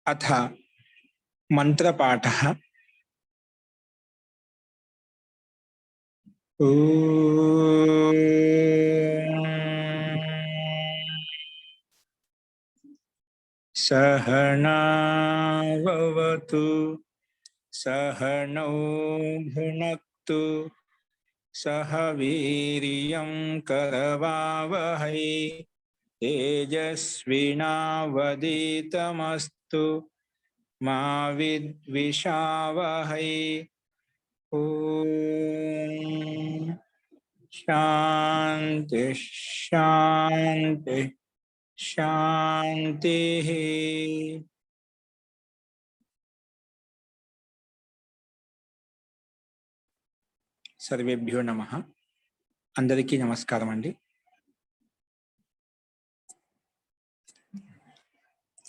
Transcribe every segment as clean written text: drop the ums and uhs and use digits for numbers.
अथ मंत्रपाठः। सहनावतु सहनौ भुनक्तु सह वीर्यं करवावहै तेजस्विनावधीतमस्तु मा विद्विषावहै। ओम शांति शांति शांति। सर्वेभ्यो नमः। अंदरिकी नमस्कारम अंडी।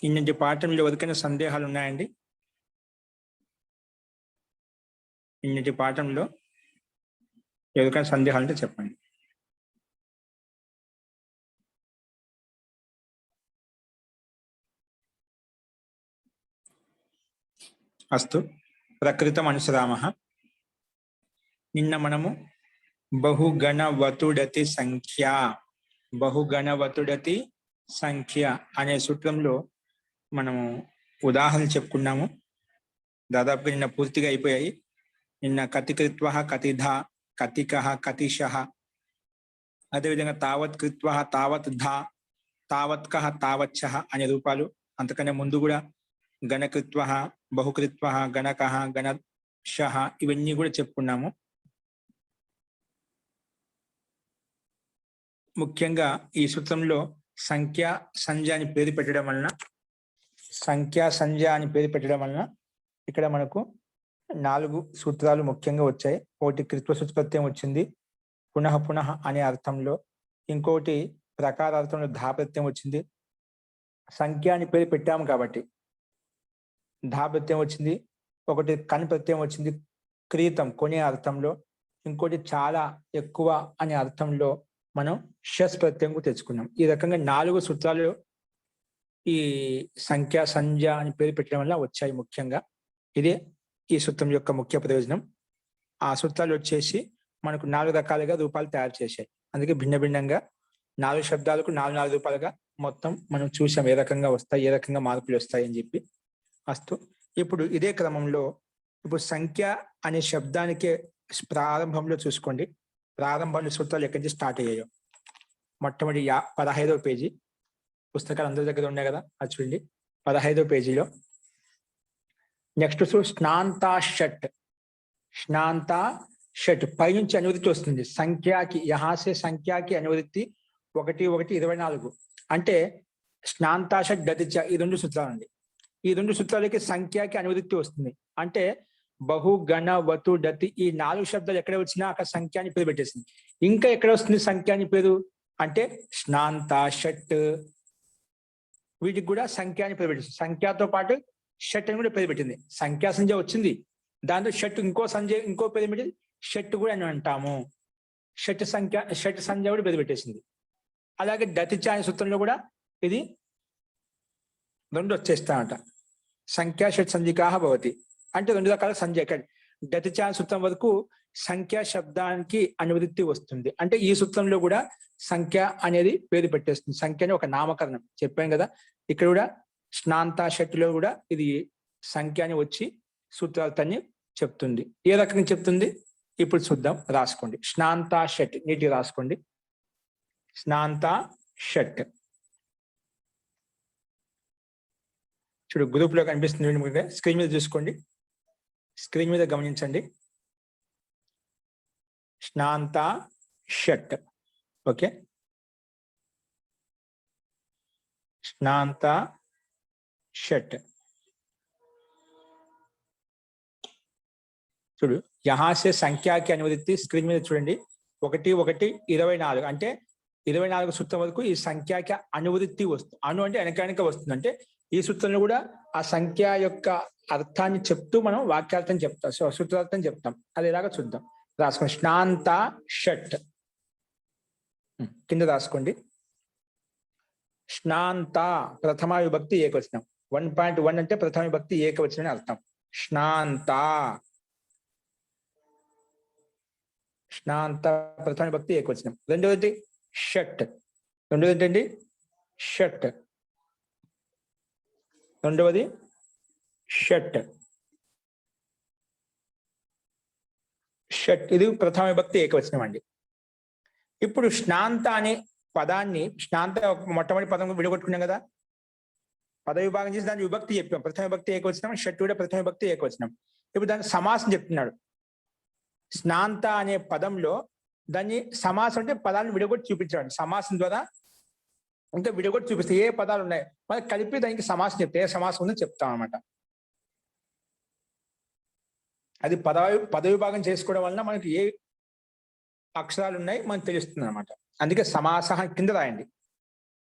इन्नటి పాఠంలో ఎవరికైనా సందేహాలు ఉన్నాయండి? ఇన్నిటి పాఠంలో ఎవరికైనా సందేహాలు ఉంటే చెప్పండి. అస్తు ప్రకృతం అనుసరామః. నిన్న మనము బహుగణవతుడతి సంఖ్య అనే సూత్రంలో మనము ఉదాహరణ చెప్పుకున్నాము. దాదాపుగా నిన్న పూర్తిగా అయిపోయాయి. నిన్న కతికృత్వః కతిధా కతికః కతిషః, అదేవిధంగా తావత్ కృత్వః తావత్ ధా తావత్కః తావచ్చః అనే రూపాలు. అంతకన్నా ముందు కూడా గణకృత్వః బహుకృత్వః గణకః గణశః ఇవన్నీ కూడా చెప్పుకున్నాము. ముఖ్యంగా ఈ సూత్రంలో సంఖ్యా సంజ్ఞ అని పేరు పెట్టడం వలన ఇక్కడ మనకు 4 సూత్రాలు ముఖ్యంగా వచ్చాయి. ఒకటి కృత్వ సూత్రప్రత్యయం వచ్చింది పునః పునః అనే అర్థంలో, ఇంకోటి ప్రకారార్థంలో ధా ప్రత్యయం వచ్చింది. సంఖ్య అని పేరు పెట్టాము కాబట్టి ధా ప్రత్యయం వచ్చింది. ఒకటి కన్ ప్రత్యయం వచ్చింది క్రీతం కొనే అర్థంలో, ఇంకోటి చాలా ఎక్కువ అనే అర్థంలో మనం షస్ ప్రత్యయం తెచ్చుకున్నాం. ఈ రకంగా 4 సూత్రాలు ఈ సంఖ్యా సంజ్ఞ అని పేరు పెట్టడం వల్ల వచ్చాయి. ముఖ్యంగా ఇదే ఈ సూత్రం యొక్క ముఖ్య ప్రయోజనం. ఆ సూత్రాలు వచ్చేసి మనకు 4 రకాలుగా రూపాలు తయారు చేశాయి. అందుకే భిన్న భిన్నంగా 4 శబ్దాలకు 4 రూపాలుగా మొత్తం మనం చూసాం ఏ రకంగా వస్తాయి, ఏ రకంగా మార్పులు వస్తాయి అని చెప్పి. అస్తు ఇప్పుడు ఇదే క్రమంలో ఇప్పుడు సంఖ్య అనే శబ్దానికి ప్రారంభంలో చూసుకోండి. ప్రారంభంలో సూత్రాలు ఎక్కడి నుంచి స్టార్ట్ అయ్యాయో మొట్టమొదటి 15వ పేజీ పుస్తకాలు అందరి దగ్గర ఉన్నాయి కదా, అది చూడండి. 15వ పేజీలో నెక్స్ట్ స్నాంతా షట్ పై నుంచి అనువృత్తి వస్తుంది. సంఖ్యాకి యహాసే సంఖ్యాకి అనువృత్తి 1 1 24 అంటే స్నాంతా షట్ గతిచ ఈ 2 సూత్రాలు అండి. ఈ 2 సూత్రాలకి సంఖ్యాకి అనువృత్తి వస్తుంది. అంటే బహు గణ వతు డతి ఈ 4 శబ్దాలు ఎక్కడ వచ్చినా అక్కడ సంఖ్య అని పేరు పెట్టేసింది. ఇంకా ఎక్కడ వస్తుంది సంఖ్య అని పేరు అంటే స్నాంతా షట్, వీటికి కూడా సంఖ్య అని పేరు పెట్టేసింది. సంఖ్యతో పాటు షట్ అని కూడా పేరు పెట్టింది. సంఖ్యా సంఖ్య వచ్చింది, దాంతో షట్ ఇంకో పేరు పెట్టింది, షట్ కూడా అని అంటాము. షట్ సంఖ్య కూడా పేరు పెట్టేసింది. అలాగే డతిచ అనే సూత్రంలో కూడా ఇది 2 వచ్చేస్తామట. సంఖ్యా షట్ సంధికాహ భవతి అంటే 2 రకాల సంఖ్య. డతిచ సూత్రం వరకు సంఖ్యా శబ్దానికి అనువృత్తి వస్తుంది. అంటే ఈ సూత్రంలో కూడా సంఖ్య అనేది పేరు పెట్టేస్తుంది. సంఖ్య అని ఒక నామకరణం చెప్పాను కదా. ఇక్కడ కూడా స్నాంతా షట్టులో కూడా ఇది సంఖ్య అని వచ్చి సూత్రాలతోని చెప్తుంది. ఏ రకంగా చెప్తుంది ఇప్పుడు చూద్దాం. రాసుకోండి స్నాంతా షట్, నీటిగా రాసుకోండి. స్నాంతా షట్ చూడు గ్రూప్ లో కనిపిస్తుంది, స్క్రీన్ మీద చూసుకోండి, స్క్రీన్ మీద గమనించండి. స్నాంతా షట్, ఓకే. స్నాంతా షట్ చూడు. యహాసే సంఖ్యాకి అనువృత్తి స్క్రీన్ మీద చూడండి. 1 1 24 అంటే 24 సూత్రం వరకు ఈ సంఖ్యాకి అనువృత్తి వస్తుంది. అంటే వెనక వస్తుంది. అంటే ఈ సూత్రంలో కూడా ఆ సంఖ్య యొక్క అర్థాన్ని చెప్తూ మనం వాక్యార్థం చెప్తాం, సూత్రార్థం చెప్తాం. అది ఎలాగో చూద్దాం. రాసుకోండి స్నాంతా షట్, కింద రాసుకోండి. స్నాంతా ప్రథమా విభక్తి ఏకవచనం. 1.1 అంటే ప్రథమ విభక్తి ఏకవచనం అని అర్థం. స్నాంత స్నాంత ప్రథమ విభక్తి ఏకవచనం. రెండవది షట్. రెండవది ఏంటండి? షట్. రెండవది షట్. షట్ ఇది ప్రథమ విభక్తి ఏకవచనం అండి. ఇప్పుడు స్నాంత అనే పదాన్ని, స్నాంత మొట్టమొదటి పదం విడగొట్టుకున్నాం కదా, పద విభాగం చేసి దాని విభక్తి చెప్పాం. ప్రథమ విభక్తి ఏకవచనం, షట్ కూడా ప్రథమ విభక్తి ఏకవచనం. ఇప్పుడు దాని సమాసం చెప్తున్నాడు. స్నాంత అనే పదంలో దాన్ని సమాసం అంటే పదాలను విడగొట్టి చూపించాడు. సమాసం ద్వారా ఇంకా విడగొట్టి చూపిస్తే ఏ పదాలు ఉన్నాయి మనకి కలిపి దానికి సమాసం చెప్తే ఏ సమాసం ఉందో చెప్తాం అనమాట. అది పద విభాగం చేసుకోవడం వలన మనకి ఏ అక్షరాలు ఉన్నాయి మనకు తెలుస్తుంది అనమాట. అందుకే సమాస కింద రాయండి.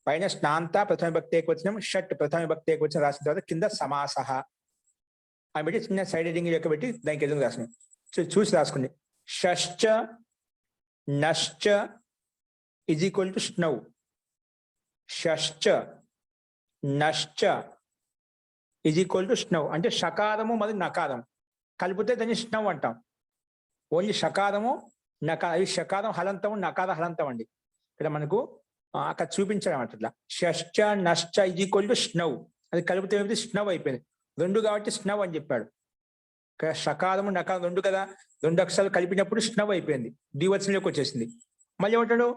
పైన స్నాంత ప్రథమ విభక్తి ఏకవచనం, షట్ ప్రథమ విభక్తి ఏకవచనం రాసిన తర్వాత కింద సమాస అని పెట్టి చిన్న సైడ్ హెడ్డింగ్ లెక్క పెట్టి దానికి ఎదురు రాసుకోండి. చూసి రాసుకోండి. షశ్చ నశ్చ ఈజ్ ఈక్వల్ టు స్నౌ. షశ్చ నశ్చ ఈజ్ ఈక్వల్ టు స్నౌ అంటే షకారము మరియు నకారం కలిపితే దాన్ని స్నౌ అంటాం. ఓన్లీ షకారము నకారం, అవి షకారం హలంతము, నకార హలంతం అండి. ఇక్కడ మనకు అక్కడ చూపించడం అట్లా. షశ్చ నశ్చ ఈజ్ ఈక్వల్ టు స్నౌ, అది కలిపితే స్నౌ అయిపోయింది. రెండు కాబట్టి స్నౌ అని చెప్పాడు. షకారము నకారం రెండు కదా, రెండు అక్షరాలు కలిపినప్పుడు స్నౌ అయిపోయింది, ద్వివచనంలోకి వచ్చేసింది. మళ్ళీ ఏమంటాడు?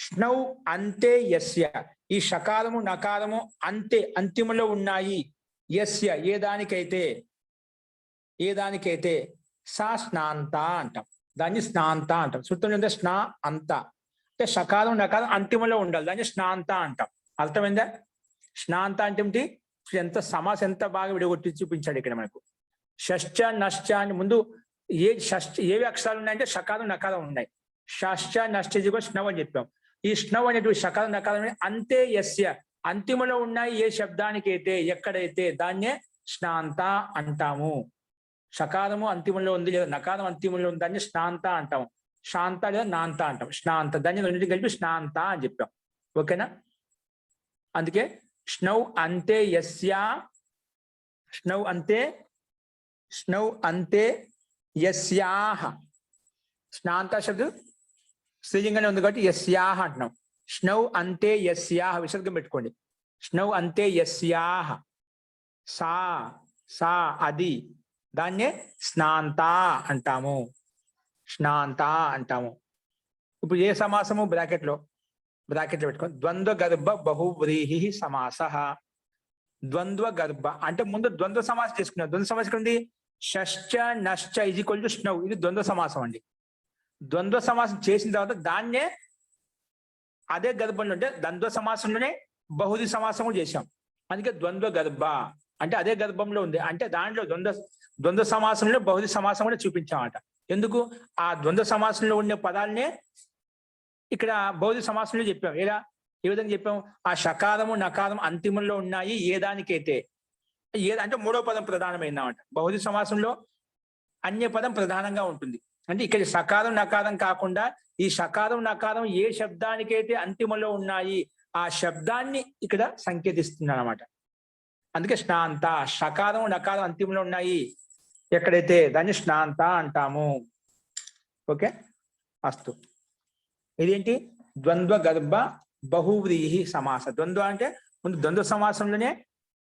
స్నౌ అంతే యస్య, ఈ షకారము నకారము అంతే అంతిమలో ఉన్నాయి. యస్య ఏ దానికైతే సా స్నాంత అంటాం, దాన్ని స్నాంత అంటాం. సూత్రం ఏంటంటే స్నా అంత అంటే షకారం నకారం అంతిమలో ఉండాలి, దాన్ని స్నాంత అంటాం. అర్థమైందా? స్నాంత అంటే ఏమిటి? ఎంత సమాసం ఎంత బాగా విడగొట్టి చూపించాడు ఇక్కడ మనకు. షశ్చ నశ్చ అని ముందు ఏవి అక్షరాలు ఉన్నాయంటే షకారం నకారం ఉన్నాయి. షశ్చ నశ్చ స్నవ్ అని చెప్పాం. ఈ స్నవ్ అనేటువంటి షకారం నకారం అంతే యస్య అంతిమలో ఉన్నాయి ఏ శబ్దానికైతే ఎక్కడైతే దాన్నే స్నాంత అంటాము. షకారము అంతిమంలో ఉంది లేదా నకారం అంతిమంలో ఉంది దాన్ని స్నాంత అంటాము. శాంత లేదా నాంత అంటాం. స్నాంత దాన్ని రెండింటికి కలిపి స్నాంత అని చెప్పాం. ఓకేనా? అందుకే స్నౌ అంతే యస్యా, స్నౌ అంతే యస్యాహ. స్నాంత శబ్దం స్త్రీలింగానే ఉంది కాబట్టి యస్యాహ అంటున్నాం. స్నౌ అంతే యస్యాహ విసర్గం పెట్టుకోండి. స్నౌ అంతే యస్యాహ, సా అది, దాన్నే స్నాంత అంటాము. స్నాంత అంటాము. ఇప్పుడు ఏ సమాసము? బ్రాకెట్లో పెట్టుకోండి. ద్వంద్వ గర్భ బహువ్రీహి సమాస. ద్వంద్వ గర్భ అంటే ముందు ద్వంద్వ సమాసం చేసుకున్నాం. ద్వంద్వ సమాసం ఉంది షశ్చ నశ్చ ఈజ్ ఈక్వల్ టు స్నౌ, ఇది ద్వంద్వ సమాసం అండి. ద్వంద్వ సమాసం చేసిన తర్వాత దాన్నే అదే గర్భంలో అంటే ద్వంద్వ సమాసంలోనే బహుది సమాసము చేశాం. అందుకే ద్వంద్వ గర్భ అంటే అదే గర్భంలో ఉంది. అంటే దాంట్లో ద్వంద్వ సమాసంలో బహుది సమాసం కూడా చూపించామట. ఎందుకు? ఆ ద్వంద్వ సమాసంలో ఉండే పదాలనే ఇక్కడ బహుది సమాసంలో చెప్పాం. ఏ విధంగా చెప్పాం? ఆ షకారము నకారం అంతిమంలో ఉన్నాయి ఏ దానికైతే, అంటే మూడో పదం ప్రధానమైందన్నమాట. బహుది సమాసంలో అన్య పదం ప్రధానంగా ఉంటుంది. అంటే ఇక్కడ షకారం నకారం కాకుండా ఈ షకారం నకారం ఏ శబ్దానికైతే అంతిమంలో ఉన్నాయి ఆ శబ్దాన్ని ఇక్కడ సంకేతిస్తున్నాను అనమాట. అందుకే స్నాంత. షకారం నకారం అంతిమంలో ఉన్నాయి ఎక్కడైతే దాన్ని స్నాంత అంటాము. ఓకే, అస్తు. ఇదేంటి? ద్వంద్వ గర్భ బహువ్రీహి సమాస. ద్వంద్వ అంటే ముందు ద్వంద్వ సమాసంలోనే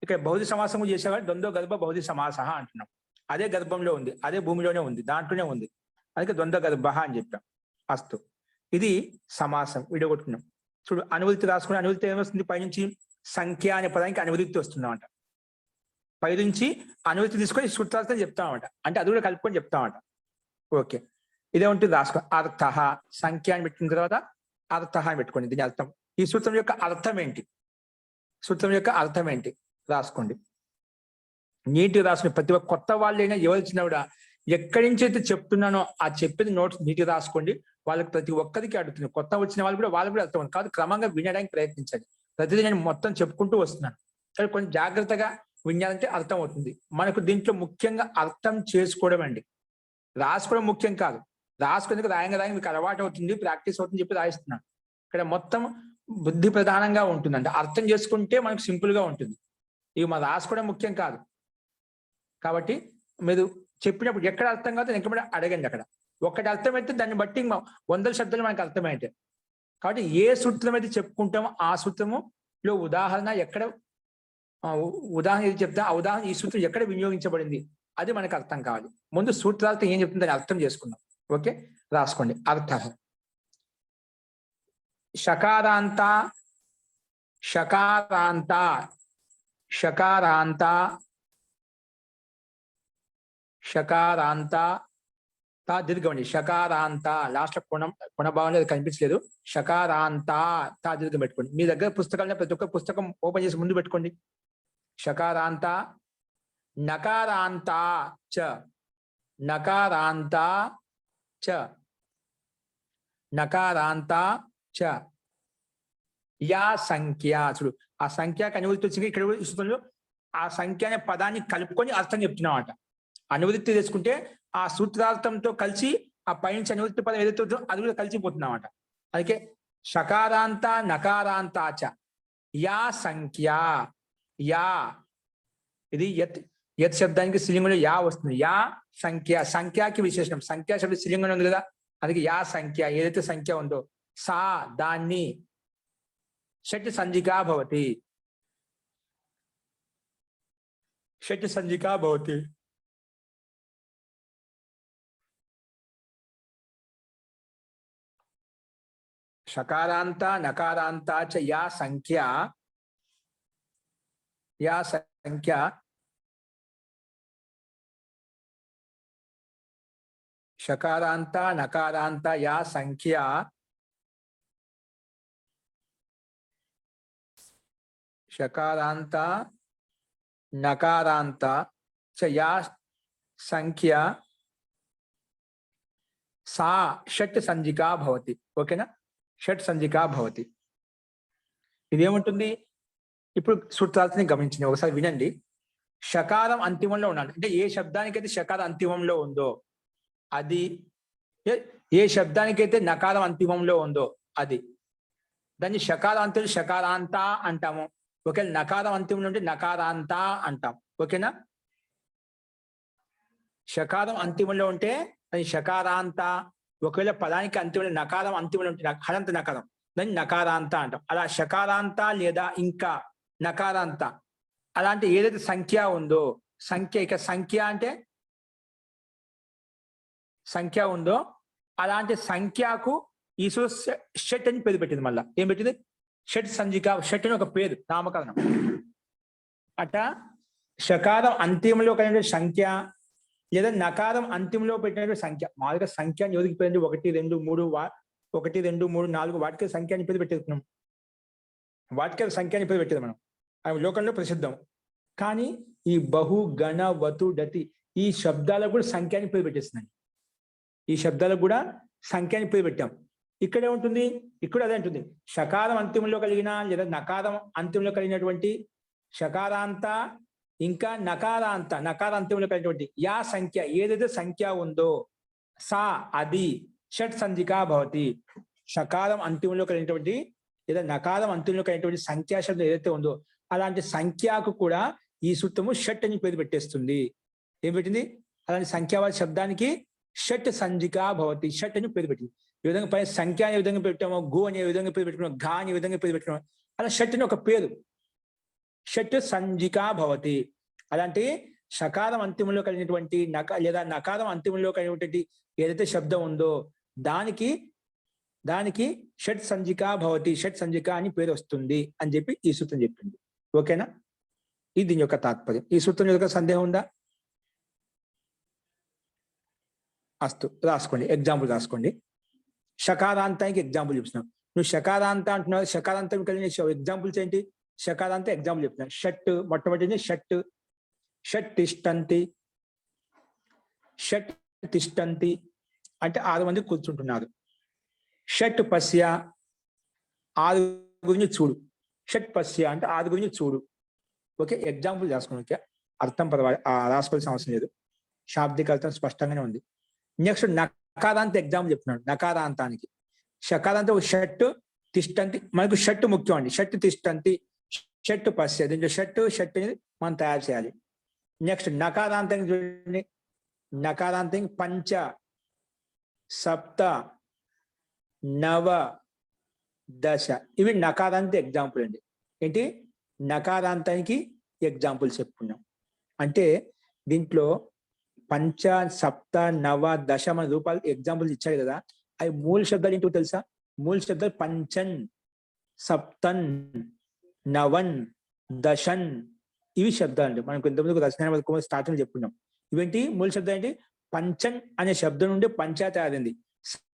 ఇక్కడ బహుది సమాసము చేసేవాడు ద్వంద్వ గర్భ బహుది సమాస అంటున్నాం. అదే గర్భంలో ఉంది, అదే భూమిలోనే ఉంది, దాంట్లోనే ఉంది. అందుకే ద్వంద్వ గర్భ అని చెప్పాం. అస్తు. ఇది సమాసం విడగొట్టుకున్నాం. చూడు, అనువృత్తి రాసుకుని అనువృత్తి ఏమొస్తుంది? పైనుంచి సంఖ్య అనే పదానికి అనువృత్తి వస్తుందన్నమాట. పైనుంచి అనువృత్తి తీసుకొని సూత్రాలతో చెప్తామన్నమాట. అంటే అది కూడా కలుపుకొని చెప్తామన్నమాట. ఓకే, ఇదే ఉంటుంది. రాసుకో. అర్థ సంఖ్య అని పెట్టిన తర్వాత అర్థ అని పెట్టుకోండి. దీని అర్థం, ఈ సూత్రం యొక్క అర్థం ఏంటి? సూత్రం యొక్క అర్థం ఏంటి రాసుకోండి. నీట్గా రాసుకుని ప్రతి ఒక్క కొత్త వాళ్ళైనా ఎవరు వచ్చినా కూడా ఎక్కడి నుంచి అయితే చెప్తున్నానో ఆ చెప్పేది నోట్స్ నీట్గా రాసుకోండి. వాళ్ళకి ప్రతి ఒక్కరికి అడుగుతుంది. కొత్త వచ్చిన వాళ్ళు కూడా అర్థం కాదు, క్రమంగా వినడానికి ప్రయత్నించండి. ప్రతిదీ నేను మొత్తం చెప్పుకుంటూ వస్తున్నాను, కానీ కొంచెం జాగ్రత్తగా వినాలంటే అర్థం అవుతుంది. మనకు దీంట్లో ముఖ్యంగా అర్థం చేసుకోవడం అండి. రాసుకోవడం ముఖ్యం కాదు. రాసుకునేందుకు రాయంగా మీకు అలవాటు అవుతుంది, ప్రాక్టీస్ అవుతుంది చెప్పి రాయిస్తున్నాను. ఇక్కడ మొత్తం బుద్ధి ప్రధానంగా ఉంటుందండి. అర్థం చేసుకుంటే మనకు సింపుల్ గా ఉంటుంది. ఇవి మనం రాసుకోవడం ముఖ్యం కాదు. కాబట్టి మీరు చెప్పినప్పుడు ఎక్కడ అర్థం కాదు ఎక్కడ అడగండి. అక్కడ ఒకటి అర్థమైతే దాన్ని బట్టి 100 శబ్దాలు మనకు అర్థమైతే. కాబట్టి ఏ సూత్రం అయితే చెప్పుకుంటామో ఆ సూత్రములో ఉదాహరణ ఎక్కడ ఉదాహరణ ఏది చెప్తా ఆ ఉదాహరణ ఈ సూత్రం ఎక్కడ వినియోగించబడింది అది మనకు అర్థం కావాలి. ముందు సూత్రాలతో ఏం చెప్తుంది దాన్ని అర్థం చేసుకుందాం. ఓకే, రాసుకోండి. అర్థ షకారాంత షకారాంత షకారాంత షకారాంత తా దీర్ఘమండి. షకారాంత లాస్ట్ లో కొనభాగంలో కనిపించలేదు. షకారాంత తా దీర్ఘం పెట్టుకోండి. మీ దగ్గర పుస్తకాలు ప్రతి ఒక్క పుస్తకం ఓపెన్ చేసి ముందు పెట్టుకోండి. షకారాంత నకారాంత చ నకారాంత చ నకారాంత చ యా సంఖ్య. చూడు ఆ సంఖ్యకు అనువృత్తి వచ్చింది. ఇక్కడ ఆ సంఖ్య అనే పదాన్ని కలుపుకొని అర్థం చెప్తున్నామాట. అనువృత్తి తీసుకుంటే ఆ సూత్రార్థంతో కలిసి ఆ పైనుంచి అనువృత్తి పదం ఏదైతే అది కూడా కలిసిపోతుందన్నమాట. అందుకే షకారాంత నకారాంతాచ యా సంఖ్య. యా ఇది యత్ శబ్దానికి స్త్రీలింగంలో యా వస్తుంది. యా సంఖ్య, సంఖ్యాకి విశేషణం. సంఖ్యా శబ్ద స్త్రీలింగంలో ఉంది కదా, అందుకే యా సంఖ్య. ఏదైతే సంఖ్య ఉందో సా దాన్ని షట్ సంజికా భవతి. షట్ సంజికా భవతి. షకారాంత నకారాంత చ యా సంఖ్య. యా సంఖ్య షకారాంత నకారాంత యా సంఖ్య షకారాంత నకారాంత చ యా సంఖ్య సా షట్ సంజికా భవతి. ఓకేనా, షట్ సంజికా భవతి. ఇదేముంటుంది ఇప్పుడు సూత్రాలని గమనించింది ఒకసారి వినండి. షకారం అంతిమంలో ఉండాలి. అంటే ఏ శబ్దానికైతే షకారం అంతిమంలో ఉందో అది, ఏ శబ్దానికైతే నకారం అంతిమంలో ఉందో అది, దాన్ని షకారం అంతిమంలో షకారాంత అంటాము. ఒకవేళ నకారం అంతిమంలో ఉంటే నకారాంత అంటాం. ఓకేనా, షకారం అంతిమంలో ఉంటే దాన్ని షకారాంత. ఒకవేళ పదానికి అంతిమంలో నకారం అంతిమంలో ఉంటే హలంత నకారం, దాన్ని నకారాంత అంటాం. అలా షకారాంత లేదా ఇంకా నకారాంత అలాంటి ఏదైతే సంఖ్య ఉందో సంఖ్య, ఇక సంఖ్య అంటే సంఖ్య ఉందో అలాంటి సంఖ్యకు ఈ షట్ అని పేరు పెట్టింది. మళ్ళా ఏం పెట్టింది? షట్ సంజిక. షట్ అని ఒక పేరు, నామకరణం. అట షకారం అంతిమంలో కలిగిన సంఖ్య లేదా నకారం అంతిమంలో పెట్టినటువంటి సంఖ్య. మామూలుగా సంఖ్య అని ఎవరికి పేరు? 1 2 3 1 2 3 4 వాటికి సంఖ్య అని పేరు పెట్టేస్తున్నాం. వాటికి సంఖ్య అని పేరు పెట్టేది మనం, అవి లోకంలో ప్రసిద్ధం. కానీ ఈ బహు గణ వతు డతి ఈ శబ్దాలకు కూడా సంఖ్య అని పేరు పెట్టేస్తున్నాయి. ఈ శబ్దాలకు కూడా సంఖ్య అని పేరు పెట్టాం. ఇక్కడే ఉంటుంది, ఇక్కడ అదే ఉంటుంది. షకారం అంతిమంలో కలిగిన లేదా నకారం అంతిమంలో కలిగినటువంటి షకారాంత ఇంకా నకారాంత నకారాంతంలో కలిగినటువంటి యా సంఖ్య, ఏదైతే సంఖ్య ఉందో సా అది షట్ సంజికా భవతి. షకారం అంతిమంలో కలిగినటువంటి లేదా నకారం అంతిమంలో కలిగినటువంటి సంఖ్యా శబ్దం ఏదైతే ఉందో అలాంటి సంఖ్యకు కూడా ఈ సూత్రము షట్ అని పేరు పెట్టేస్తుంది. ఏం పెట్టింది? అలాంటి సంఖ్యావాద శబ్దానికి షట్ సంజికా భవతి, షట్ అని పేరు పెట్టింది. ఈ విధంగా పైన సంఖ్య అనే విధంగా పెట్టామో, గు అనే విధంగా పేరు పెట్టుకున్నాం, ఘా అనే విధంగా పేరు పెట్టుకున్నాం. అలా షట్ అని ఒక పేరు, షట్ సంజికా భవతి. అలాంటి షకారం అంతిమంలో కలిగినటువంటి లేదా నకారం అంతిమంలో కలిగినటువంటి ఏదైతే శబ్దం ఉందో దానికి షట్ సంజికా భవతి, షట్ సంజికా అని పేరు వస్తుంది అని చెప్పి ఈ సూత్రం చెప్పింది. ఓకేనా, ఇది దీని యొక్క తాత్పర్యం. ఈ సూత్రం యొక్క సందేహం ఉందా? అస్తు, రాసుకోండి. ఎగ్జాంపుల్ రాసుకోండి. షకారాంతానికి ఎగ్జాంపుల్ చెప్తున్నాం. నువ్వు షకారాంత అంటున్నావు, షకారాంతం కలిగిన ఎగ్జాంపుల్స్ ఏంటి? షకారాంత ఎగ్జాంపుల్ చెప్తున్నాను. షట్, మొట్టమొదటి షట్, షట్ తిష్టంతి. షట్ తిష్టంతి అంటే 6 మంది కూర్చుంటున్నారు. షట్ పశ్య, 6 గురించి చూడు. షట్ పశ్య అంటే 6 గురించి చూడు. ఓకే, ఎగ్జాంపుల్ రాసుకోండి. ఓకే, అర్థం పర్వాలేదు, రాసుకోవాల్సిన అవసరం లేదు. శాబ్దిక అర్థం స్పష్టంగానే ఉంది. నెక్స్ట్ నకారాంత ఎగ్జాంపుల్ చెప్తున్నాడు. నకారాంతానికి షకారాంత షట్ తిష్టంతి, మనకు షట్ ముఖ్యం అండి. షట్ తిష్టంతి, షట్ పశ్య, దీంట్లో షట్ అనేది మనం తయారు చేయాలి. నెక్స్ట్ నకారాంతం చూడండి, నకారాంతం పంచ, సప్త, నవ, దశ, ఇవి నకారాంత ఎగ్జాంపుల్ అండి. ఏంటి నకారాంతానికి ఎగ్జాంపుల్స్ చెప్పుకున్నాం. అంటే దీంట్లో పంచ, సప్త, నవ, దశ మన రూపాలు ఎగ్జాంపుల్స్ ఇచ్చాడు కదా, అవి మూల శబ్దాలు ఏంటో తెలుసా? మూల శబ్దాలు పంచన్, సప్తన్, నవన్, దశన్, ఇవి శబ్దాలు అండి. మనకు ఇంతకుముందు రచన స్టార్టింగ్ చెప్పుకున్నాం. ఇవేంటి మూల శబ్దం ఏంటి? పంచన్ అనే శబ్దం నుండి పంచ తయారైంది,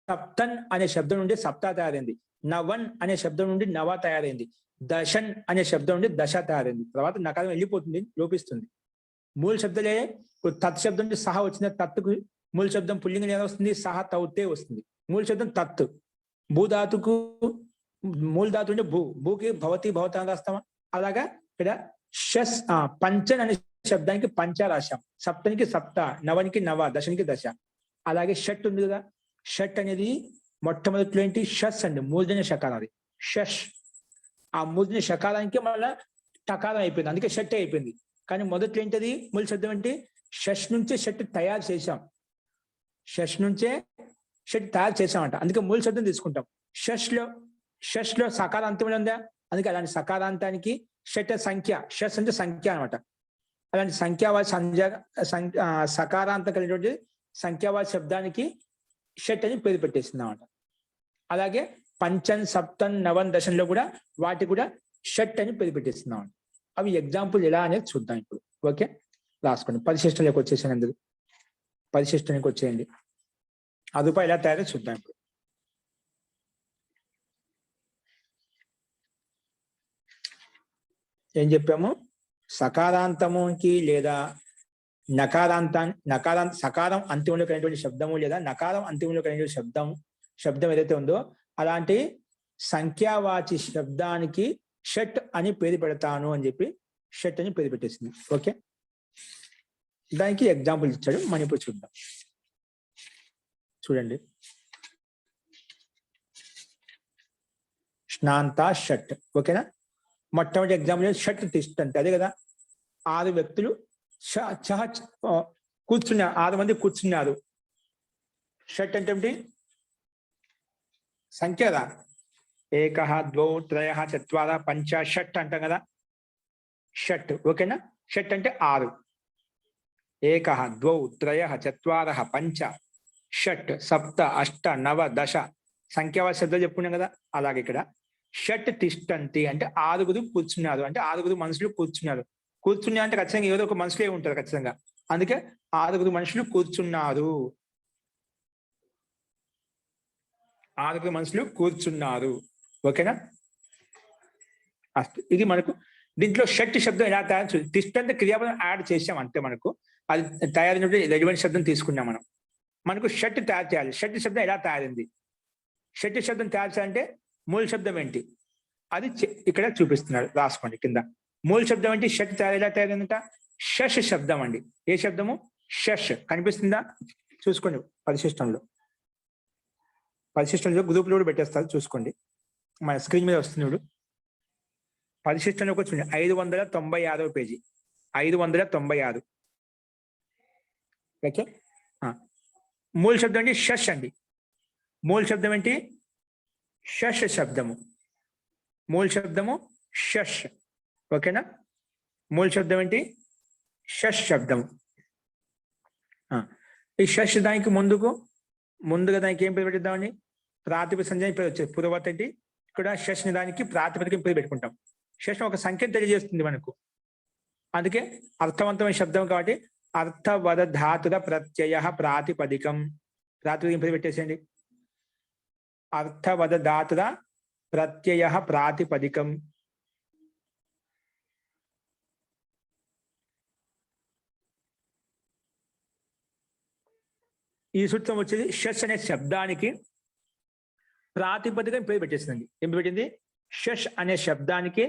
సప్తన్ అనే శబ్దం నుండి సప్త తయారైంది, నవన్ అనే శబ్దం నుండి నవ తయారైంది, దశన్ అనే శబ్దం నుండి దశ తయారైంది. తర్వాత నకారం వెళ్ళిపోతుంది, లోపిస్తుంది. మూల శబ్దాలే తత్ శబ్దం నుండి సహ వచ్చిన తత్తుకు మూల శబ్దం పుల్లింగం ఎలా వస్తుంది? సహ తౌతే వస్తుంది. మూల శబ్దం తత్. భూధాతుకు మూల ధాతు నుండి భూ, భూకి భవతి భవత అని రాస్తామా? అలాగా ఇక్కడ షస్ పంచన్ అనే శబ్దానికి పంచ రాశాం, సప్తనికి సప్త, నవనికి నవ, దశనికి దశ. అలాగే షట్ ఉంది కదా, షట్ అనేది మొట్టమొదటిలో ఏంటి? షస్ అండి, మూర్ధన్య షకారం. అది షష్. ఆ మూర్ధన్య షకారానికి మళ్ళా టకారం అయిపోయింది, అందుకే షట్ అయిపోయింది. కానీ మొదట్లో ఏంటది? మూల శబ్దం ఏంటి? షష్ నుంచే షట్ తయారు చేశాం, షష్ నుంచే షట్ తయారు చేసామంట, అందుకే మూల శబ్దం తీసుకుంటాం. షష్లో సకారాంతం ఉందా, అందుకే అలాంటి సకారాంతానికి షట్ సంఖ్య, షస్ అంటే సంఖ్య అనమాట. అలాంటి సంఖ్యావాచ సకారాంతం కలిగినటువంటి సంఖ్యావాచ శబ్దానికి షట్ అని పేరు పెట్టేసింది అన్నమాట. అలాగే పంచన్, సప్తన్, నవన్, దశంలో కూడా వాటి కూడా షట్ అని పేరు పెట్టేస్తున్నాం. అవి ఎగ్జాంపుల్ ఎలా అనేది చూద్దాం ఇప్పుడు. ఓకే, రాసుకోండి. పరిశిష్టంలోకి వచ్చేసాను, అందరూ పరిశిష్టంలోకి వచ్చేయండి. అదుపా ఎలా తయారో చూద్దాం ఇప్పుడు. ఏం చెప్పాము? సకారాంతముకి లేదా సకారం అంత్యంలో కలిగినటువంటి శబ్దము లేదా నకారం అంత్యంలో కలిగినటువంటి శబ్దం ఏదైతే ఉందో అలాంటి సంఖ్యావాచి శబ్దానికి షట్ అని పేరు పెడతాను అని చెప్పి షట్ అని పేరు పెట్టేసింది. ఓకే, దానికి ఎగ్జాంపుల్ ఇచ్చాడు, మనం ఇప్పుడు చూద్దాం. చూడండి, స్నాంత షట్. ఓకేనా? మొట్టమొదటి ఎగ్జాంపుల్ షట్ తిష్టంతి, అదే కదా. 6 వ్యక్తులు కూర్చున్నారు, 6 మంది కూర్చున్నారు. షట్ అంటే ఏమిటి? సంఖ్య కదా. 1 2 3 4 5 షట్ అంటాం కదా, షట్. ఓకేనా? షట్ అంటే 6. 1 2 3 4 5 షట్, సప్త, అష్ట, నవ, దశ సంఖ్యావాచ శబ్దాలు చెప్పుకున్నాం కదా. అలాగే ఇక్కడ షట్ తిష్టంతి అంటే 6 కూర్చున్నారు, అంటే 6 మనుషులు కూర్చున్నారు. కూర్చున్నారు అంటే ఖచ్చితంగా ఏదో ఒక మనుషులే ఉంటారు ఖచ్చితంగా, అందుకే 6 మనుషులు కూర్చున్నారు. 6 మనుషులు కూర్చున్నారు. ఓకేనా? ఇది మనకు దీంట్లో షట్ శబ్దం ఎలా తయారు, తిష్టంత క్రియాపదం యాడ్ చేసాం అంతే. మనకు అది తయారైనటువంటి రెలివెంట్ శబ్దం తీసుకున్నాం మనం. మనకు షట్ తయారు చేయాలి. షట్ శబ్దం ఎలా తయారైంది? షట్ శబ్దం తయారు చేయాలంటే మూల శబ్దం ఏంటి అది ఇక్కడ చూపిస్తున్నాడు, రాసుకోండి కింద. మూల శబ్దం ఏంటి? షట్ ఎలా తయారైందంట? షష్ శబ్దం అండి. ఏ శబ్దము? షష్. కనిపిస్తుందా? చూసుకోండి పరిశిష్టంలో గ్రూప్లో కూడా పెట్టేస్తారు, చూసుకోండి. మన స్క్రీన్ మీద వస్తుంది. పరిశిష్టంలోకి వచ్చింది 596వ పేజీ, 596. ఓకే, మూల శబ్దం అంటే షష్ అండి. మూల శబ్దం ఏంటి? షష్ శబ్దము. మూల శబ్దము షష్. ఓకేనా? మూల శబ్దం ఏంటి? షష్ శబ్దము. ఈ షష్ దానికి ముందుగా దానికి ఏం పేరు పెట్టిద్దామని? ప్రాతిపదిక సంజ్ఞ పేరు వచ్చేది. పూర్వవత్ ఏంటి? ఇక్కడ షష్ని దానికి ప్రాతిపదిక పేరు పెట్టుకుంటాం. షష్ ఒక సంఖ్యను తెలియజేస్తుంది మనకు, అందుకే అర్థవంతమైన శబ్దం కాబట్టి అర్థవద ధాతుర ప్రత్యయ ప్రాతిపదికం. ప్రాతిపదికం పేరు పెట్టేసేయండి. అర్థవద ధాతుర ప్రత్యయ ప్రాతిపదికం. ఈ సూత్రం వచ్చేది షష్ అనే శబ్దానికి ప్రాతిపదికం పేరు పెట్టేసిందండి. ఏం పెట్టింది? షష్ అనే శబ్దానికి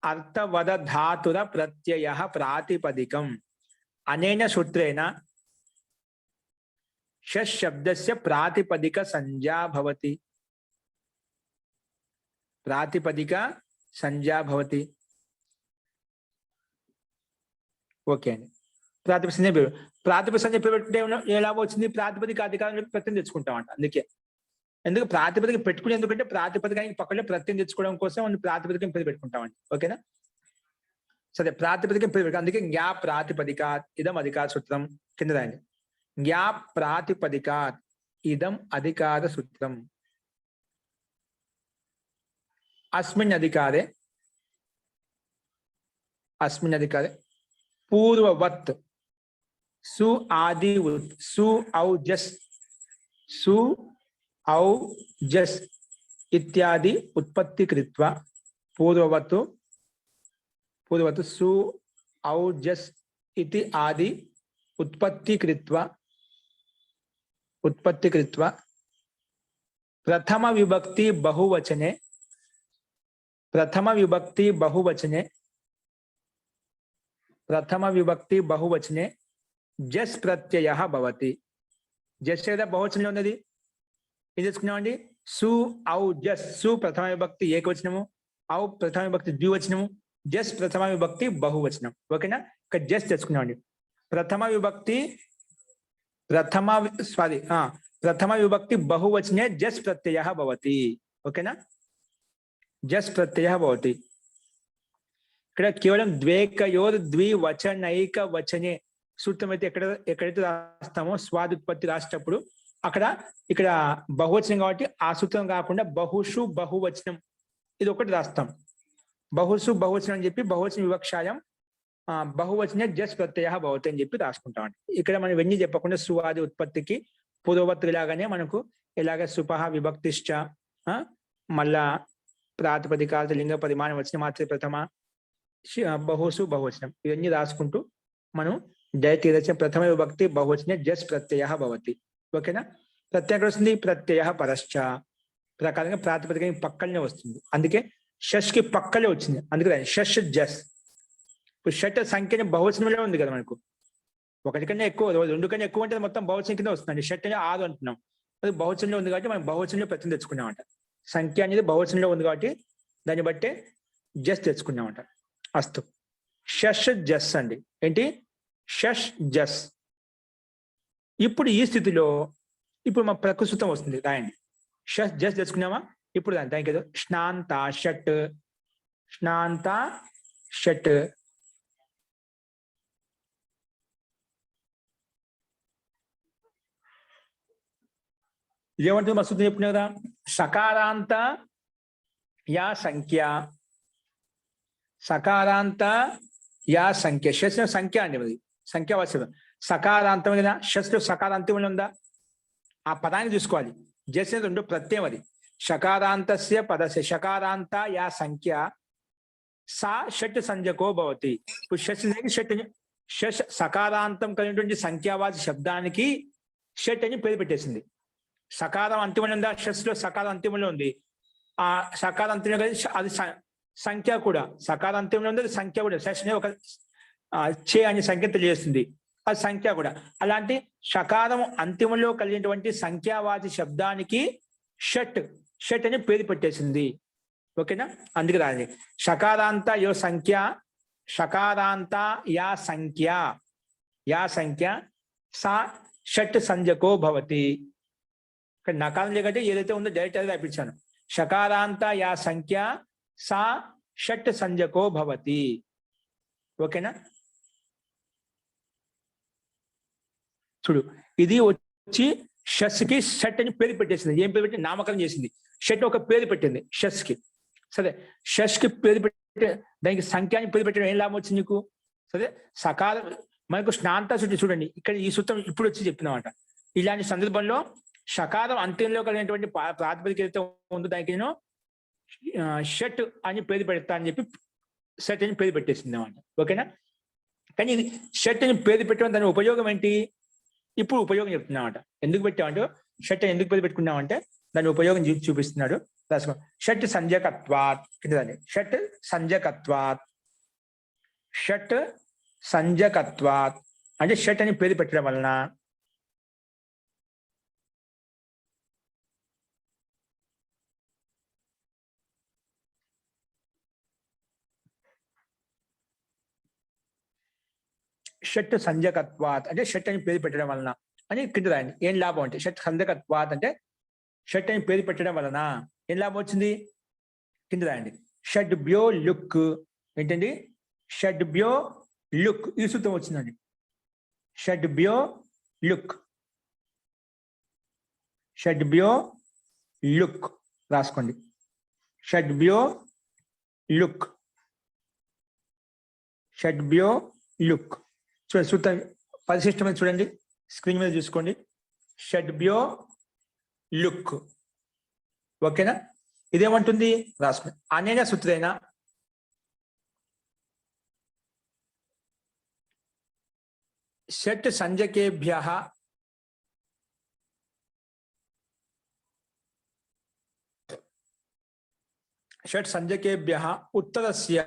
అర్థవద ధాతుర ప్రత్యయ ప్రాతిపదికం. అనేన సూత్రేణ షష్ శబ్దస్య ప్రాతిపదిక సంజ్ఞా భవతి. ప్రాతిపదిక సంజ్ఞా భవతి. ఓకే అండి. ప్రాతిపదిక సంజ్ఞ పేరు. ప్రాతిపదిక సంజ్ఞ పేరు పెట్టుకుంటే ఎలా వచ్చింది? ప్రాతిపదిక అధికారం ప్రత్యయం తెచ్చుకుంటామంట. అందుకే. ఎందుకు ప్రాతిపదిక పెట్టుకుని ఎందుకంటే ప్రాతిపదికానికి పక్కనే ప్రత్యయం తెచ్చుకోవడం కోసం మనం ప్రాతిపదికం పేరు పెట్టుకుంటామండి. ఓకేనా? సరే ప్రాతిపదికం పేరు అందుకే జ్ఞా ప్రాతిపదిక ఇదం అధికార సూత్రం కింద రాయండి. జ్ఞా ప్రాతిపదిక ఇదం అధికార సూత్రం. अस्मिन् अधिकारे पूर्ववत् सु आदि सु औ जस् इत्यादि उत्पत्ति कृत्वा पूर्ववत् सु औ जस् इति आदि उत्पत्ति कृत्वा प्रथम विभक्ति बहुवचने जस् प्रत्ययः भवति. जस् ఏదా బహువచనంలో ఉన్నది ఇది తీసుకున్నామండి. సు ఔ జస్. సు ప్రథమ విభక్తి ఏకవచనము, ఔ ప్రథమ విభక్తి ద్వివచనము, జస్ ప్రథమ విభక్తి బహువచనం. ఓకేనా? ఇక్కడ జస్ తెచ్చుకున్నామండి. ప్రథమ విభక్తి బహువచనే జస్ ప్రత్యయः భవతి. ఓకేనా? జస్ ప్రత్యయः భవతి. ఇక్కడ కేవలం ద్వేకయోర్ ద్వివచనైక వచనే సూత్రం అయితే ఎక్కడైతే రాస్తామో స్వాదుత్పత్తి రాసేటప్పుడు ఇక్కడ బహువచనం కాబట్టి ఆ సూత్రం కాకుండా బహుషు బహువచనం ఇది ఒకటి రాస్తాం. బహుషు బహువచనం అని చెప్పి బహువచన వివక్షాయం బహువచనే జస్ ప్రత్యయः భవతి అని చెప్పి రాసుకుంటామండి. ఇక్కడ మనం ఇవన్నీ చెప్పకుండా సువాది ఉత్పత్తికి పూర్వవత్తు లాగానే మనకు ఇలాగ సుపహ విభక్తిశ్చ మళ్ళా ప్రాతిపదికార్థ లింగ పరిమాణ వచన మాత్ర ప్రథమ బహుసు బహువచనం ఇవన్నీ రాసుకుంటూ మనం డైరెక్ట్ ప్రథమ విభక్తి బహువచనే జస్ ప్రత్యయः భవతి. ఓకేనా? ప్రత్యయం వస్తుంది ప్రత్యయः పరశ్చ ప్రకారంగా ప్రాతిపదిక పక్కనే వస్తుంది. అందుకే షష్కి పక్కలే వచ్చింది. అందుకే షష్ జస్. ఇప్పుడు షట్ సంఖ్యని బహువచనంలో ఉంది కదా మనకు. ఒకటి కన్నా ఎక్కువ, రెండు కన్నా ఎక్కువ అంటే మొత్తం బహువచనం కింద వస్తుంది. షట్ అనేది 6 అంటున్నాం. అది బహువచనంలో ఉంది కాబట్టి మనం బహువచనంలో ప్రత్యయం తెచ్చుకున్నామంట. సంఖ్య అనేది బహువచనంలో ఉంది కాబట్టి దాన్ని బట్టే జస్ తెచ్చుకున్నామంట. అస్తు షష్ జస్ అండి. ఏంటి? షష్ జస్. ఇప్పుడు ఈ స్థితిలో ఇప్పుడు మా ప్రకృతం వస్తుంది. రాయండి. షష్ జస్ తెచ్చుకున్నామా? ఇప్పుడు దానికి ఏదో స్నాంత షట్ ఏమంటుంది? మస్తు చెప్పుకున్నా కదా. సకారాంత యా సంఖ్య షస్ సంఖ్య అండి. అది సంఖ్యావాచకం. సకారాంతం కదా. షస్లో సకారాంతం ఉందా? ఆ పదాన్ని చూసుకోవాలి. జస్ రెండు ప్రత్యయం. అది షకారాంతస్య పదస్య షకారాంత యా సంఖ్య సా షట్ సంజ్ఞకో భవతి. ఇప్పుడు షట్ సకారాంతం కలిగినటువంటి సంఖ్యావాచి శబ్దానికి షట్ అని పేరు పెట్టేసింది. సకారం అంతిమంలో ఉందా? షస్లో సకారం అంతిమంలో ఉంది. ఆ సకారం అంతిమంలో కలిసి అది సంఖ్య కూడా సకారం అంతిమంలో ఉంది. అది సంఖ్య కూడా షష్ ఒక చే అనే సంఖ్య తెలియజేస్తుంది. అది సంఖ్య కూడా. అలాంటి షకారం అంతిమంలో కలిగినటువంటి సంఖ్యావాచి శబ్దానికి షట్ అని పేరు పెట్టేసింది. ఓకేనా? అందుకే రాదు షకారాంత యో సంఖ్య షకారాంత యా సంఖ్య సా షట్ సంజ్ఞకో భవతి. ఇక్కడ నకారం లేకంటే ఏదైతే ఉందో డైరెక్ట్ అది రాయించాను. షకారాంత యా సంఖ్య సా షట్ సంజ్ఞకో భవతి. ఓకేనా? చూడు, ఇది వచ్చి షస్కి షట్ అని పేరు పెట్టేసింది. ఏం పేరు పెట్టి? నామకరణం చేసింది. షట్ ఒక పేరు పెట్టింది షస్కి. సరే, షష్కి పేరు పెట్టి దానికి సంఖ్య అని పేరు పెట్టడం ఏం లాభం వచ్చింది నీకు? సరే, సకాలం మనకు స్నాంత శుద్ధి చూడండి. ఇక్కడ ఈ సూత్రం ఇప్పుడు వచ్చి చెప్పినామంట. ఇలాంటి సందర్భంలో షకారం అంత్యంలో కలిగినటువంటి ప్రాతిపదిక ఏదైతే ఉందో దానికి నేను షట్ అని పేరు పెడతా అని చెప్పి షట్ అని పేరు పెట్టేసింది అన్నమాట. ఓకేనా? కానీ ఇది షట్ అని పేరు పెట్టడం దాని ఉపయోగం ఏంటి? ఇప్పుడు ఉపయోగం చెప్తున్నామంట. ఎందుకు పెట్టామంటే షట్ ఎందుకు పేరు పెట్టుకున్నామంటే దాని ఉపయోగం చూపిస్తున్నాడు. రాసుకో. షట్ సంజ్ఞకత్వాత్ కింద దాన్ని షట్ సంజ్ఞకత్వాత్ అంటే షట్ అని పేరు పెట్టడం వలన షట్ సంజకత్వాత్ అంటే షట్ అని పేరు పెట్టడం వలన అని కింద రాయండి. ఏం లాభం అంటే షట్ సంజకత్వాత్ అంటే షట్ అని పేరు పెట్టడం వలన ఏం లాభం వచ్చింది కింద రాయండి. షడ్భ్యో లుక్ ఏంటండి షడ్భ్యో లుక్ ఈ సూత్రం వచ్చిందండి. షడ్భ్యో లుక్ షడ్భ్యో లుక్ రాసుకోండి. షడ్భ్యో లుక్ షడ్భ్యో లుక్ చూడండి సూత్రం పరిశిష్టమైన చూడండి స్క్రీన్ మీద చూసుకోండి. షడ్భ్యో లుక్ ఓకేనా. ఇదేమంటుంది రాసుకోండి. అనేనా సూత్రేనా షట్ సంజకేభ్యః షట్ సంజకేభ్యః ఉత్తరస్య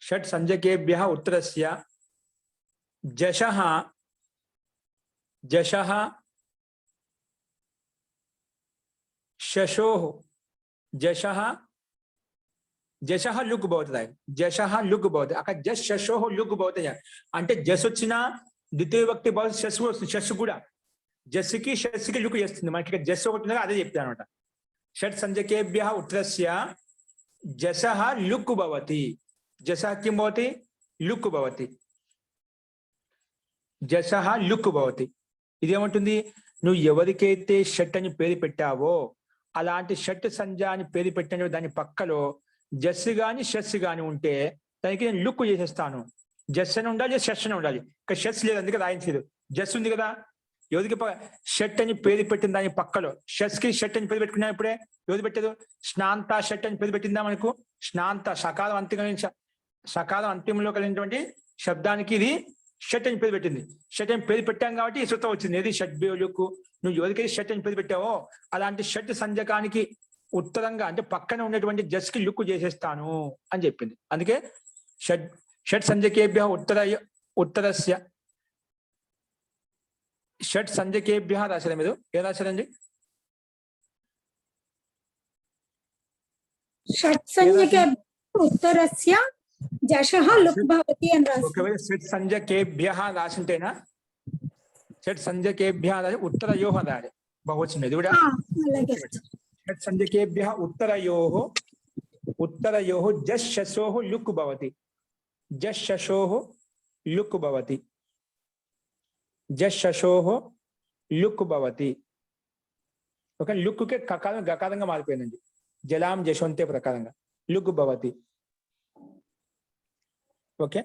షట్ సంజకేభ్యః ఉత్తరస్య జశః జశః శశోః జశః జశః లుక్ భవతి. జశః లుక్ భవతి అక్కడ జస్ శశోః లుక్ భవతి అంటే జస్ వచ్చినా ద్వితీయ విభక్తి భవతి శస్సు వస్తుంది. శస్సు కూడా జస్సుకి షస్సుకి లుక్ చేస్తుంది. మనకి ఇక్కడ జస్ ఒకటి అదే చెప్తాను అనమాట. షట్ సంజకేభ్యః ఉత్తరస్య జశః లుక్ భవతి. జశః కిం భవతి లుక్ భవతి. జశః లుక్ భవతి. ఇదేమంటుంది నువ్వు ఎవరికైతే షట్ అని పేరు పెట్టావో అలాంటి షట్ సంజ అని పేరు పెట్టిన దాని పక్కలో జస్సు గాని షస్సు గాని ఉంటే దానికి నేను లుక్ చేసేస్తాను. జస్ అని ఉండాలి షస్ అని ఉండాలి. ఇక్కడ షస్ లేదు అందుకే రాయించలేదు. జస్ ఉంది కదా ఎవరికి షట్ అని పేరు పెట్టిన దాని పక్కలో షస్ కి షట్ అని పేరు పెట్టుకున్నా ఇప్పుడే ఎవరు పెట్టదు స్నాంత షట్ అని పేరు పెట్టిందా మనకు స్నాంత సకాలం అంతిమంలో కలిగినటువంటి శబ్దానికి ఇది షట్ అని పేరు పెట్టింది. షట్ అని పేరు పెట్టాం కాబట్టి ఈ సూత్రం వచ్చింది. ఏది షడ్భ్యో లుక్ నువ్వు ఎవరికైతే షట్ అని పేరు పెట్టావో అలాంటి షట్ సంజకానికి ఉత్తరంగా అంటే పక్కన ఉన్నటువంటి జస్ కి లుక్ చేసేస్తాను అని చెప్పింది. అందుకే షట్ సంజకేభ్య ఉత్తరస్య షట్ సంజకేభ్య రాశారా మీరు ఏ రాశారండి షట్ సంజకేభ్య ఉత్తరస్య జశః లుక్ భవతి అని రాశారు. ఒకవేళ షట్ సంజకేభ్య రాసింటేనా షట్ సంజకేభ్య ఉత్తరయోః రాయాలి బహువచనం ఇది కూడా. షట్ సంజకేభ్య ఉత్తరయోః జస్ శశోః లుక్ భవతి. జస్ శశోః లుక్ భవతి. జస్ శశోః లుక్ భవతి. ఒక లుక్ కే కకారం గకారంగా మారిపోయిందండి. జలాం జశవంతే ప్రకారంగా లుక్ భవతి. ఓకే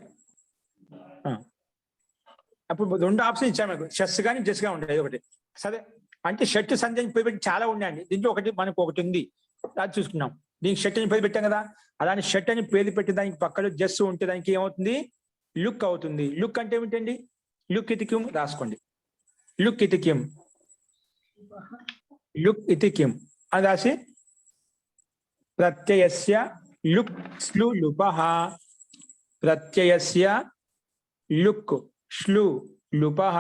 అప్పుడు రెండు ఆప్షన్ ఇచ్చాము మనకు షస్ కానీ జస్ గా ఉంటాయి ఒకటి. సరే అంటే షట్ సంజయ్ పేరు పెట్టి చాలా ఉన్నాయండి. దీంట్లో మనకు ఒకటి ఉంది అది చూసుకున్నాం. దీనికి షట్ అని పేరు పెట్టాం కదా అలాంటి షట్ అని పేరు పెట్టి దానికి పక్కలో జస్ ఉంటే దానికి ఏమవుతుంది లుక్ అవుతుంది. లుక్ అంటే ఏమిటండి లుక్ ఇతి కిం రాసుకోండి. లుక్ ఇతి కిం లుక్ ఇతి కిం అది రాసి ప్రత్యయస్య లుక్ స్లు లుపః ప్రత్యయస్య లుక్ శ్లు లుపః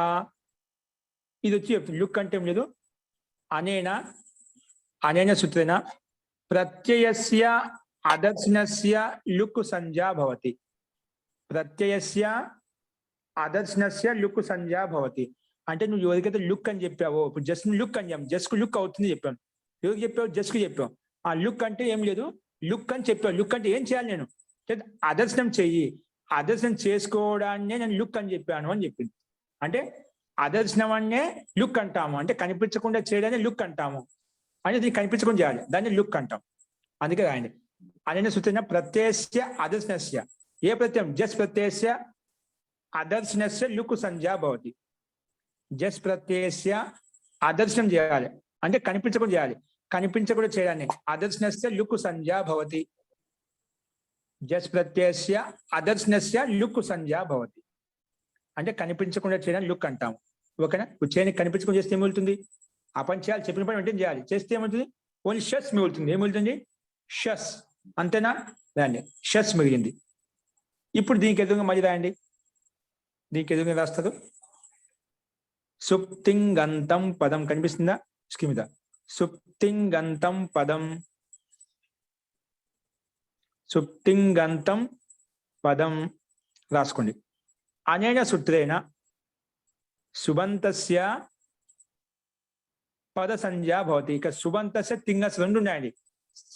ఇది వచ్చి చెప్తుంది. లుక్ అంటే ఏం లేదు అనేన సూత్రేణ ప్రత్యయస్య అదర్శనస్య లుక్ సంజ్ఞా భవతి. ప్రత్యయస్య అదర్శనస్య లుక్ సంజ్ఞా భవతి అంటే నువ్వు ఎవరికైతే లుక్ అని చెప్పావో ఇప్పుడు జస్ట్ లుక్ అని చెప్పాం జస్ట్ కు లుక్ అవుతుంది చెప్పాను. ఎవరికి చెప్పావు జస్ట్ కు చెప్పావు. ఆ లుక్ అంటే ఏం లేదు లుక్ అని చెప్పావు. లుక్ అంటే ఏం చేయాలి నేను అదర్శనం చెయ్యి. అదర్శనం చేసుకోవడాన్నే నేను లుక్ అని చెప్పాను అని చెప్పింది. అంటే అదర్శనం అనే లుక్ అంటాము అంటే కనిపించకుండా చేయడాన్ని లుక్ అంటాము. అంటే దీన్ని కనిపించకుండా చేయాలి దాన్ని లుక్ అంటాం. అందుకే రాయండి అనేన సూత్రేణ ప్రత్యయస్య అదర్శనస్య ఏ ప్రత్యయం జస్ ప్రత్యయస్య అదర్శనస్య లుక్ సంజ్ఞా భవతి. జస్ ప్రత్యయస్య అదర్శనం చేయాలి అంటే కనిపించకుండా చేయాలి. కనిపించకుండా చేయడాన్ని అదర్శనస్య లుక్ సంజ్ఞా భవతి. జస్ ప్రత్యయస్య అదర్శనస్య లుక్ సంజ్ఞా భవతి అంటే కనిపించకుండా చేయడానికి లుక్ అంటాము. ఓకేనా చేయని కనిపించకుండా చేస్తే ఏమవుతుంది ఆ పని చేయాలి చెప్పిన పని వెంటనే చేయాలి. చేస్తే ఏమవుతుంది ఓన్లీ షస్ మిగులుతుంది. ఏమిగులుతుంది షస్ అంతేనా రాయండి షస్ మిగిలింది. ఇప్పుడు దీనికి ఎదురుగా మళ్ళీ రాయండి. దీనికి ఎదురుగా రాస్తారు సుప్తింగంతం పదం కనిపిస్తుందా స్క్రీన్ మీద సుప్తింగంతం పదం సుప్తింగంతం పదం రాసుకోండి. అనేన సూత్రేణ సుబంతస్య పద సంజ్ఞా భవతి. ఇక సుబంతస్య తింగస్ రెండు ఉన్నాయండి.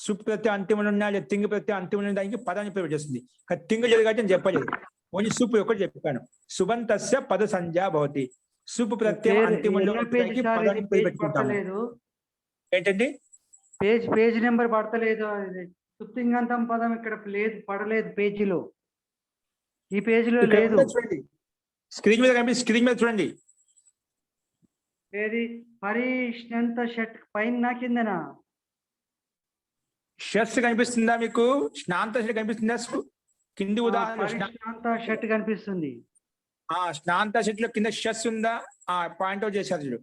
సుప్ ప్రత్యయం అంతిమంలో ఉన్నాయి, తింగ ప్రత్యయం అంతిమంలో దానికి పదాన్ని పేరు చేస్తుంది. తింగు లేదు కాబట్టి నేను చెప్పలేదు, ఓన్లీ సూప్ ఒకటి చెప్పాను. సుబంతస్య పద సంజ్ఞా భవతి. సూప్ ప్రత్యయం అంతిమంలో పదాన్ని పేరు పెట్టుకుంటాము. ఏంటండి పేజ్ నెంబర్ పడతలేదు. సుప్తింగంతం పదం ఇక్కడ లేదు, పడలేదు పేజీలో. ఈ పేజీలో లేదు. చూడండి స్క్రీన్ మీద కనిపిస్తుంది, స్క్రీన్ మీద చూడండి. ఏది పరిష్ణంత షట్ పైన కిందనా? షర్ట్స్ కనిపిస్తుందా మీకు? స్నాంత షర్ట్ కనిపిస్తుందా? కింది ఉదాహరణ పరిష్ణంత షట్ కనిపిస్తుంది. స్నాంత షర్ట్ లో కింద షర్ట్స్ ఉందా? పాయింట్ అవుట్ చేశారు చూడు,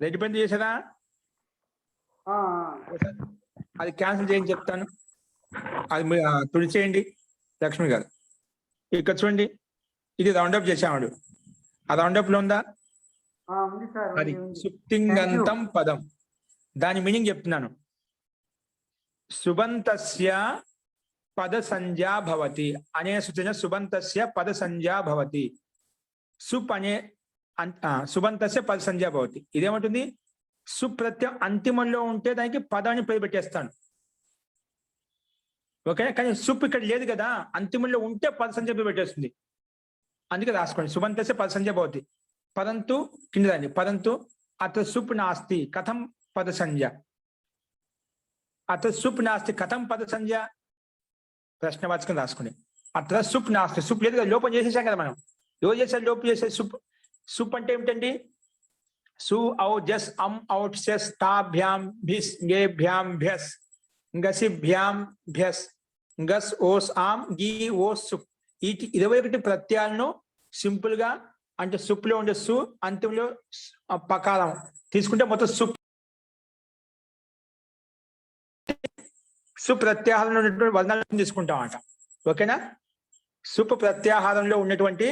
రెడ్ పెయింట్ చేశారా? అది క్యాన్సిల్ చేయని చెప్తాను, అది తుడిచేయండి లక్ష్మి గారు. ఇక్కడ చూడండి, ఇది రౌండప్ చేసాడు, ఆ రౌండప్ లో ఉందా? అది సుప్తింగంతం పదం. దాని మీనింగ్ చెప్తున్నాను. సుబంతస్య పద సంజ్ఞా భవతి అనే సూచన. సుబంతస్య పద సంజ్ఞా భవతి. సుప్ అనే సుబంతస్య పద సంజ్ఞా భవతి. ఇదేమంటుంది? సుప్రత్యయం అంతిమంలో ఉంటే దానికి పదాన్ని పేరు పెట్టేస్తాను. ఓకే, కానీ సుప్ ఇక్కడ లేదు కదా, అంతిమంలో ఉంటే పద సంజ్ఞ పేరు పెట్టేస్తుంది. అందుకే రాసుకోండి, సుబంతస్య పద సంజ్ఞా భవతి. పరంతు కింద రండి. పరంతు అత సుప్ నాస్తి కథం పద సంజ్ఞ. అత సుప్ నాస్తి కథం పద సంజ్ఞ, ప్రశ్నవాచకం రాసుకోండి. అత సుప్ నాస్తి, సుప్ లేదు కదా, లోపం చేసేసాం కదా మనం. ఎవరు చేసారు లోపం చేసే? సుప్. సుప్ అంటే ఏమిటండి? సు ఔ జస్ అం ఔట్ సెస్ తాభ్యాం భిస్ గేభ్యాం భ్యస్ గసిభ్యాం భ్యస్ గస్ ఓస్ ఆం గీ ఓస్ సుప్. ఈ 21 ప్రత్యయాలను సింపుల్ గా, అంటే సుప్ లో ఉండే సు, అంతిమంలో పకారం తీసుకుంటే మొత్తం సుప్. సుప్రత్యాహారంలో ఉన్నటువంటి వర్ణాలను తీసుకుంటాం అంట. ఓకేనా? సుప్ ప్రత్యాహారంలో ఉన్నటువంటి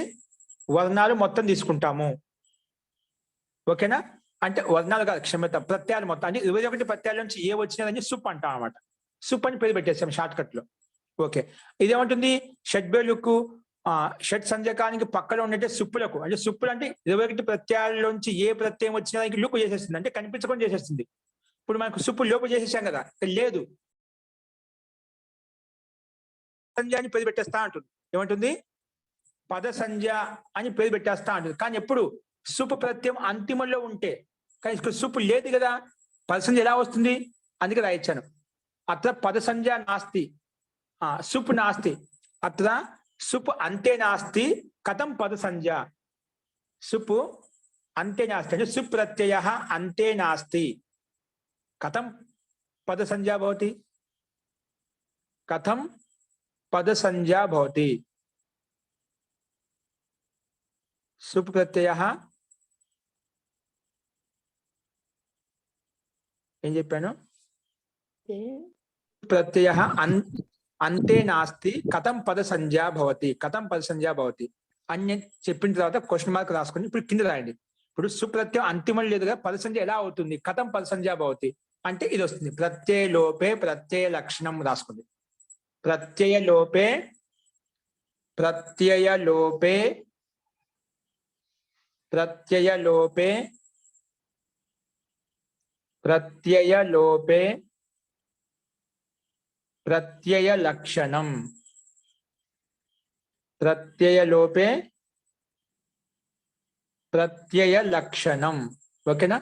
వర్ణాలు మొత్తం తీసుకుంటాము. ఓకేనా? అంటే వర్ణాలు కాదు, క్షమత, ప్రత్యయాలు మొత్తం. అంటే 21 ప్రత్యయాల నుంచి ఏ వచ్చినదని సుప్ అంటాం అనమాట. సుప్ అని పేరు పెట్టేస్తాం షార్ట్ కట్ లో. ఓకే, ఇదేమంటుంది? షడ్బేలుకు షట్ సంజకానికి పక్కన ఉన్నట్టే సుప్పులకు, అంటే సుప్పులు అంటే 21 ప్రత్యయాల్లోంచి ఏ ప్రత్యయం వచ్చిన దానికి లుపు చేసేస్తుంది, అంటే కనిపించకుండా చేసేస్తుంది. ఇప్పుడు మనకు సుప్పు లోపు చేసేసాం కదా, లేదు సంజ్ఞ అని పేరు పెట్టేస్తా అంటుంది. ఏమంటుంది? పద సంజ్ఞ అని పేరు పెట్టేస్తా అంటుంది. కానీ ఎప్పుడు సుప్పు ప్రత్యయం అంతిమంలో ఉంటే, కానీ ఇక్కడ సుప్పు లేదు కదా, పద సంజ్ఞ ఎలా వస్తుంది? అందుకే రాయించాను. అత్ర పద సంజ్ఞ నాస్తి, సుప్పు నాస్తి. అత్ర సుప్ అంతే నాస్తి కథం పద సంజ్ఞ. సుప్పు అంతే నాస్తి అంటే సుప్ ప్రత్యయ అంతే నాస్తి కథం పద సంజ్ఞా భవతి. కథం పద సంజ్ఞా భవతి. సుప్ ప్రత్యయ ఏం చెప్పాను? ప్రత్యయ అంతే నాస్తి కథం పద సంజ్ఞా భవతి. కథం పద సంజ్ఞా భవతి అని చెప్పిన తర్వాత క్వశ్చన్ మార్క్ రాసుకుని ఇప్పుడు కింద రాయండి. ఇప్పుడు సుప్రత్యయం అంతిమం లేదుగా, పద సంజ్ఞ ఎలా అవుతుంది? కథం పద సంజ్ఞా భవతి అంటే ఇది వస్తుంది. ప్రత్యయ లోపే ప్రత్యయ లక్షణం రాసుకోండి. ప్రత్యయ లోపే ప్రత్యయ లోపే ప్రత్యయ లోపే ప్రత్యయ లోపే ప్రత్యయ లక్షణం. ప్రత్యయ లోపే ప్రత్యయ లక్షణం. ఓకేనా?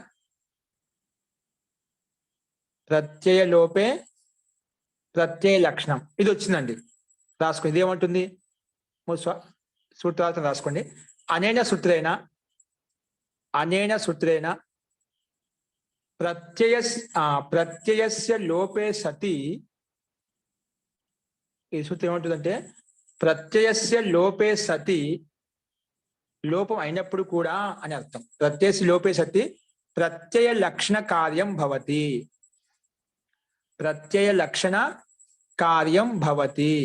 ప్రత్యయ లోపే ప్రత్యయ లక్షణం ఇది వచ్చిందండి. రాసుకోండి. ఇది ఏమంటుంది? సూత్రార్థం రాసుకోండి. అనేన సూత్రేణ అనేన సూత్రేణ ప్రత్యయస్య లోపే సతి. ఈ సూత్రం ఏమంటుందంటే ప్రత్యయస్య లోపే సతి, లోపం అయినప్పుడు కూడా అని అర్థం. ప్రత్యయస్య లోపే సతి ప్రత్యయ లక్షణ కార్యం భవతి. ప్రత్యయ లక్షణ కార్యం భవతి.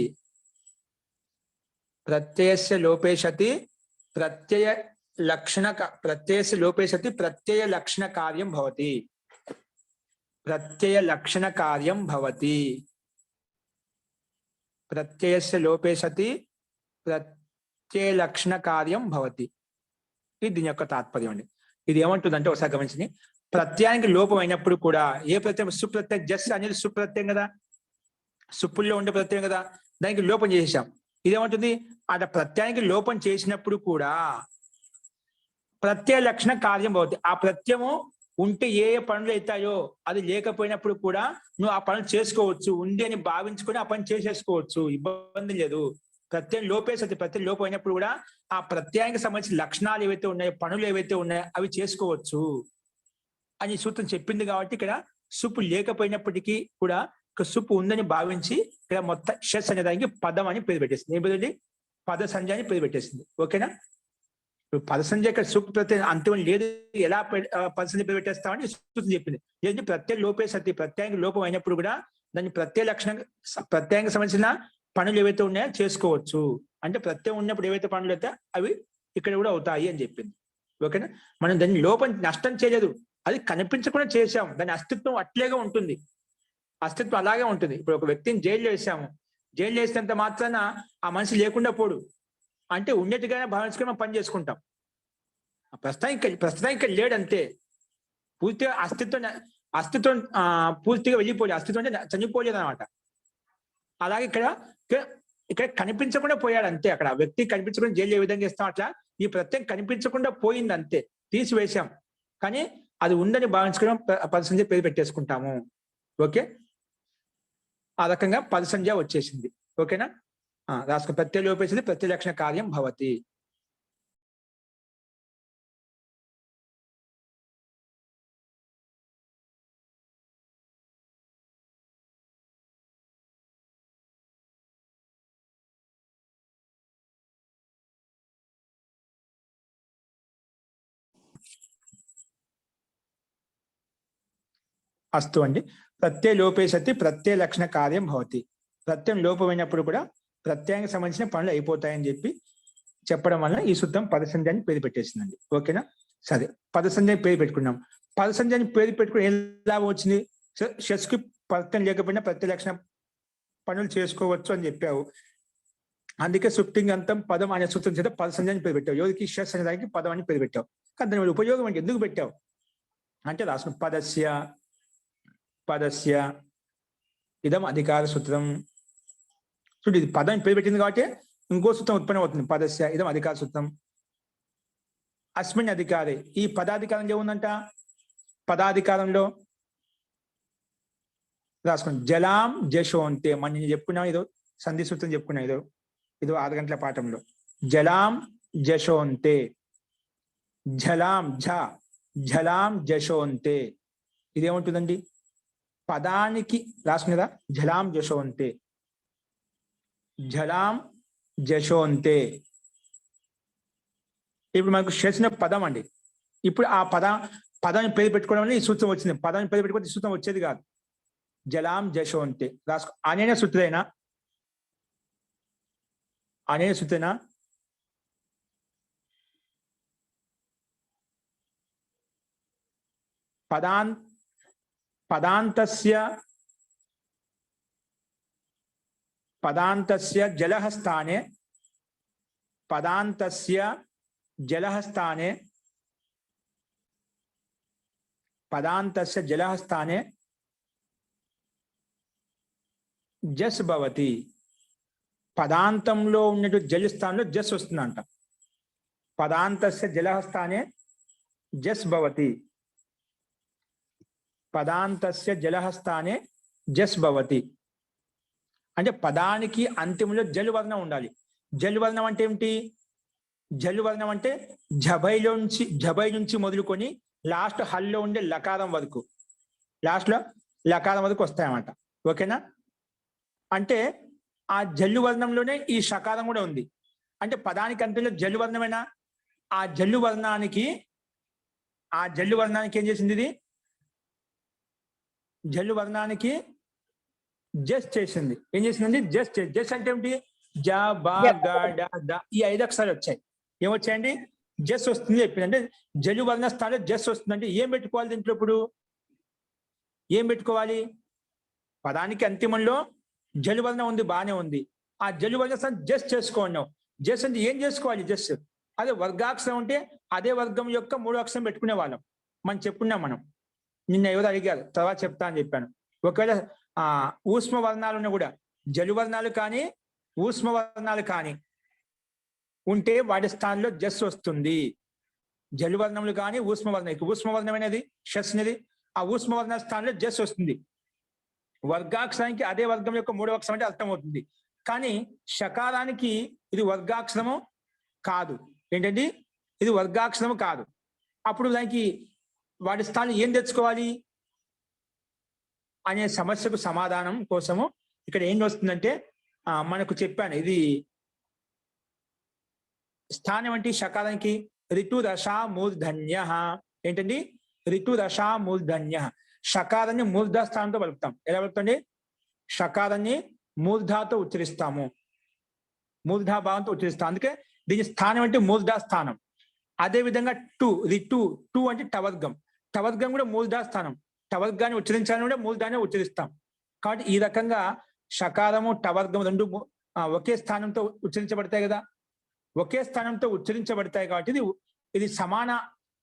ప్రత్యయస్య లోపే సతి ప్రత్యయస్య లోపే సతి ప్రత్యయ లక్షణ కార్యం భవతి. ప్రత్యయ లక్షణ కార్యం భవతి. ప్రత్యయస్య లోపే సతి ప్రత్యయ లక్షణ కార్యం భవతి. ఇది దీని యొక్క తాత్పర్యం అండి. ఇది ఏమంటుందంటే ఒకసారి గమనించి, ప్రత్యయానికి లోపం అయినప్పుడు కూడా ఏ ప్రత్యయం, సుప్రత్యయం, జస్ అనేది సుప్రత్యయం కదా, సుప్పుల్లో ఉండే ప్రత్యయం కదా, దానికి లోపం చేసేసాం. ఇదేమంటుంది, అట ప్రత్యయానికి లోపం చేసినప్పుడు కూడా ప్రత్యయ లక్షణ కార్యం భవతి. ఆ ప్రత్యయము ఉంటే ఏ ఏ పనులు అవుతాయో అది లేకపోయినప్పుడు కూడా నువ్వు ఆ పనులు చేసుకోవచ్చు, ఉంది అని భావించుకొని ఆ పని చేసేసుకోవచ్చు, ఇబ్బంది లేదు. ప్రత్యయం లోపే సతి, ప్రత్యయం లోపం అయినప్పుడు కూడా ఆ ప్రత్యయానికి సంబంధించిన లక్షణాలు ఏవైతే ఉన్నాయో, పనులు ఏవైతే ఉన్నాయో అవి చేసుకోవచ్చు అని సూత్రం చెప్పింది. కాబట్టి ఇక్కడ సుప్పు లేకపోయినప్పటికీ కూడా సుప్పు ఉందని భావించి ఇక్కడ మొత్తం షస్ అనే దానికి పదం అని పేరు పెట్టేసింది. ఏం పేరు? పద సంజ అని పేరు పెట్టేసింది. ఓకేనా? ఇప్పుడు పద సంజ ఇక్కడ సుప్పు ప్రత్యయం అంత్యం లేదు, ఎలా పద సంజ పేరు పెట్టేస్తామని సూత్రం చెప్పింది. ఏంటి? ప్రత్యయం లోపే సతి, ప్రత్యయానికి లోపం అయినప్పుడు కూడా దాన్ని ప్రత్యయ లక్షణం, ప్రత్యయానికి సంబంధించిన పనులు ఏవైతే ఉన్నాయో చేసుకోవచ్చు. అంటే ప్రత్యయం ఉన్నప్పుడు ఏవైతే పనులు అయితే అవి ఇక్కడ కూడా అవుతాయి అని చెప్పింది. ఓకేనా? మనం దాన్ని లోపం నష్టం చేయలేదు, అది కనిపించకుండా చేసాం, దాని అస్తిత్వం అట్లేగా ఉంటుంది, అస్తిత్వం అలాగే ఉంటుంది. ఇప్పుడు ఒక వ్యక్తిని జైల్లో వేసాము, జైల్లో వేసినంత మాత్రాన ఆ మనిషి లేకుండా పోడు, అంటే ఉన్నట్టుగానే భావించుకొని మనం పని చేసుకుంటాం. ప్రస్తుతానికి ఇక్కడ లేడంతే, పూర్తిగా అస్తిత్వం పూర్తిగా వెళ్ళిపోలేదు, అస్తిత్వం అంటే చనిపోలేదు అనమాట. అలాగే ఇక్కడ కనిపించకుండా పోయాడు అంతే. అక్కడ వ్యక్తి కనిపించకుండా జైలు ఏ విధంగా ఇస్తాం అట్లా ఈ ప్రత్యయం కనిపించకుండా పోయింది అంతే, తీసివేశాం. కానీ అది ఉందని భావించుకోవడం పద సంజ పేరు పెట్టేసుకుంటాము. ఓకే, ఆ రకంగా పద సంజ వచ్చేసింది. ఓకేనా? రాసుకుని ప్రత్యయ లోపేసింది, ప్రత్యయ లక్షణ కార్యం భవతి. అస్తు అండి. ప్రత్యయ లోపే సతి ప్రత్యయ లక్షణ కార్యం భవతి. ప్రత్యయం లోపమైనప్పుడు కూడా ప్రత్యయానికి సంబంధించిన పనులు అయిపోతాయని చెప్పడం వల్ల ఈ సూత్రం పద సంధ్యాన్ని పేరు పెట్టేసిందండి. ఓకేనా? సరే, పద సంధ్యాన్ని పేరు పెట్టుకున్నాం. పద సంధ్యాన్ని పేరు పెట్టుకుని ఏం లాభం వచ్చింది? షస్కి ప్రత్యయం లేకపోయినా ప్రత్యయ లక్షణ పనులు చేసుకోవచ్చు అని చెప్పావు. అందుకే సుప్తింగంతం పదం అనే సూత్రం చేత పద సంధ్యాన్ని పేరు పెట్టావు. ఎవరికి? షస్ అనే దానికి పదం అని పేరు పెట్టావు. కానీ దాని ఉపయోగం అంటే ఎందుకు పెట్టావు అంటే రాసుకుని పదస్య ఇదం అధికార సూత్రం. చూడండి, ఇది పదం పేరు పెట్టింది కాబట్టి ఇంకో సూత్రం ఉత్పన్నం అవుతుంది. పదస్య ఇదం అధికార సూత్రం. అస్మిన్ అధికారే, ఈ పదాధికారం ఏముందంట? పదాధికారంలో రాసుకోండి, జలాం జశోంతే. మనం చెప్పుకున్నాం, ఇదో సంధి సూత్రం చెప్పుకున్నాం, ఇదో 6 గంటల పాఠంలో. జలాం జశోంతే, జలాం జశోంతే. ఇదేముంటుందండి? పదానికి రాసుకునేదా? జలాం జశోంతే, జలాం జశోంతే. ఇప్పుడు మనకు చేసిన పదం అండి. ఇప్పుడు ఆ పదాన్ని పేరు పెట్టుకోవడం వల్ల ఈ సూత్రం వచ్చింది. పదాన్ని పేరు పెట్టుకుంటే ఈ సూత్రం వచ్చేది కాదు. జలాం జశోంతే రాసుకో. అనేన సూత్రేనా? అనేన సూత్రేనా? పదాంతస్య జలః స్థానే జస్ భవతి. పదాంతంలో ఉన్నట్టు జల్ స్థానంలో జస్ వస్తుందంట. పదాంతస్య జలః స్థానే జస్ భవతి. పదాంతస్య జలః స్థానే జస్ భవతి అంటే పదానికి అంతిమంలో జల్ వర్ణం ఉండాలి. జల్ వర్ణం అంటే ఏమిటి? జల్ వర్ణం అంటే జబై నుంచి మొదలుకొని లాస్ట్ హల్లో ఉండే లకారం వరకు, లాస్ట్లో లకారం వరకు వస్తాయన్నమాట. ఓకేనా? అంటే ఆ జల్లు వర్ణంలోనే ఈ షకారం కూడా ఉంది. అంటే పదానికి అంతిలో జల్లు వర్ణమేనా? ఆ జల్లు వర్ణానికి ఏం చేసింది? ఇది జల్లు వర్ణానికి జస్ట్ చేసింది. ఏం చేసిందండి? జస్ట్ అంటే ఏమిటి? జ బ గ డ ద ఈ 5 అక్షరాలు వచ్చాయి. ఏమొచ్చాయండి? జస్ వస్తుంది చెప్పింది. అంటే జల్లు వర్ణ స్థానంలో జస్ వస్తుంది. అంటే ఏం పెట్టుకోవాలి దీంట్లో? ఇప్పుడు ఏం పెట్టుకోవాలి? పదానికి అంతిమంలో జల్లు వర్ణం ఉంది, బాగానే ఉంది. ఆ జల్లు వర్ణ స్థానం జస్ట్ చేసుకోండి. జస్ అంటే ఏం చేసుకోవాలి జస్ అదే వర్గాక్షరం ఉంటే అదే వర్గం యొక్క మూడో అక్షరం పెట్టుకునే వాళ్ళం మనం చెప్పుకున్నాం మనం నిన్న ఎవరు అడిగారు తర్వాత చెప్తా అని చెప్పాను ఒకవేళ ఊష్మ వర్ణాలు కూడా జలు వర్ణాలు కానీ ఊష్మ వర్ణాలు కానీ ఉంటే వాటి స్థానంలో జస్ వస్తుంది జలువర్ణములు కానీ ఊష్మవర్ణం అనేది షస్ అనేది ఆ ఊష్మవర్ణ స్థానంలో జస్ వస్తుంది వర్గాక్షరానికి అదే వర్గం యొక్క మూడవ అక్షరం అంటే అర్థమవుతుంది కానీ షకారానికి ఇది వర్గాక్షరము కాదు ఏంటండి ఇది వర్గాక్షరము కాదు అప్పుడు దానికి వాటి స్థానం ఏం తెచ్చుకోవాలి అనే సమస్యకు సమాధానం కోసము ఇక్కడ ఏం వస్తుందంటే మనకు చెప్పాను ఇది స్థానం అంటే షకారానికి రిటు రషా మూర్ధన్య ఏంటండి రిటు రషా మూర్ధన్య షకారాన్ని మూర్ధ స్థానంతో పలుకుతాం ఎలా పలుకుతండి షకారాన్ని మూర్ధాతో ఉచ్చరిస్తాము మూర్ధా భావంతో ఉచ్చరిస్తాం అందుకే దీని స్థానం అంటే మూర్ధా స్థానం అదే విధంగా టు అంటే టవర్గం టవర్గం కూడా మూర్ధా స్థానం టవర్గాన్ని ఉచ్చరించాలని కూడా మూర్ధాన్ని ఉచ్చరిస్తాం కాబట్టి ఈ రకంగా షకారము టవర్గం రెండు ఒకే స్థానంతో ఉచ్చరించబడతాయి కదా ఒకే స్థానంతో ఉచ్చరించబడతాయి కాబట్టి ఇది సమాన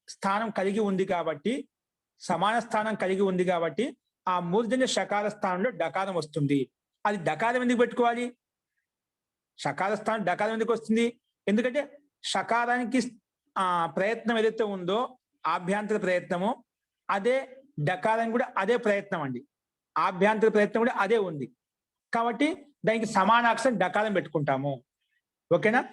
స్థానం కలిగి ఉంది కాబట్టి సమాన స్థానం కలిగి ఉంది కాబట్టి ఆ మూర్ధన్య షకార స్థానంలో డకారం వస్తుంది అది డకారం ఎందుకు పెట్టుకోవాలి షకార స్థానం డకారం ఎందుకు వస్తుంది ఎందుకంటే షకారానికి ప్రయత్నం ఏదైతే ఉందో ఆభ్యంతర ప్రయత్నము అదే డకారం కూడా అదే ప్రయత్నం అండి ఆభ్యంతర ప్రయత్నం కూడా అదే ఉంది కాబట్టి దానికి సమానాక్షరం డకారం పెట్టుకుంటాము ఓకేనా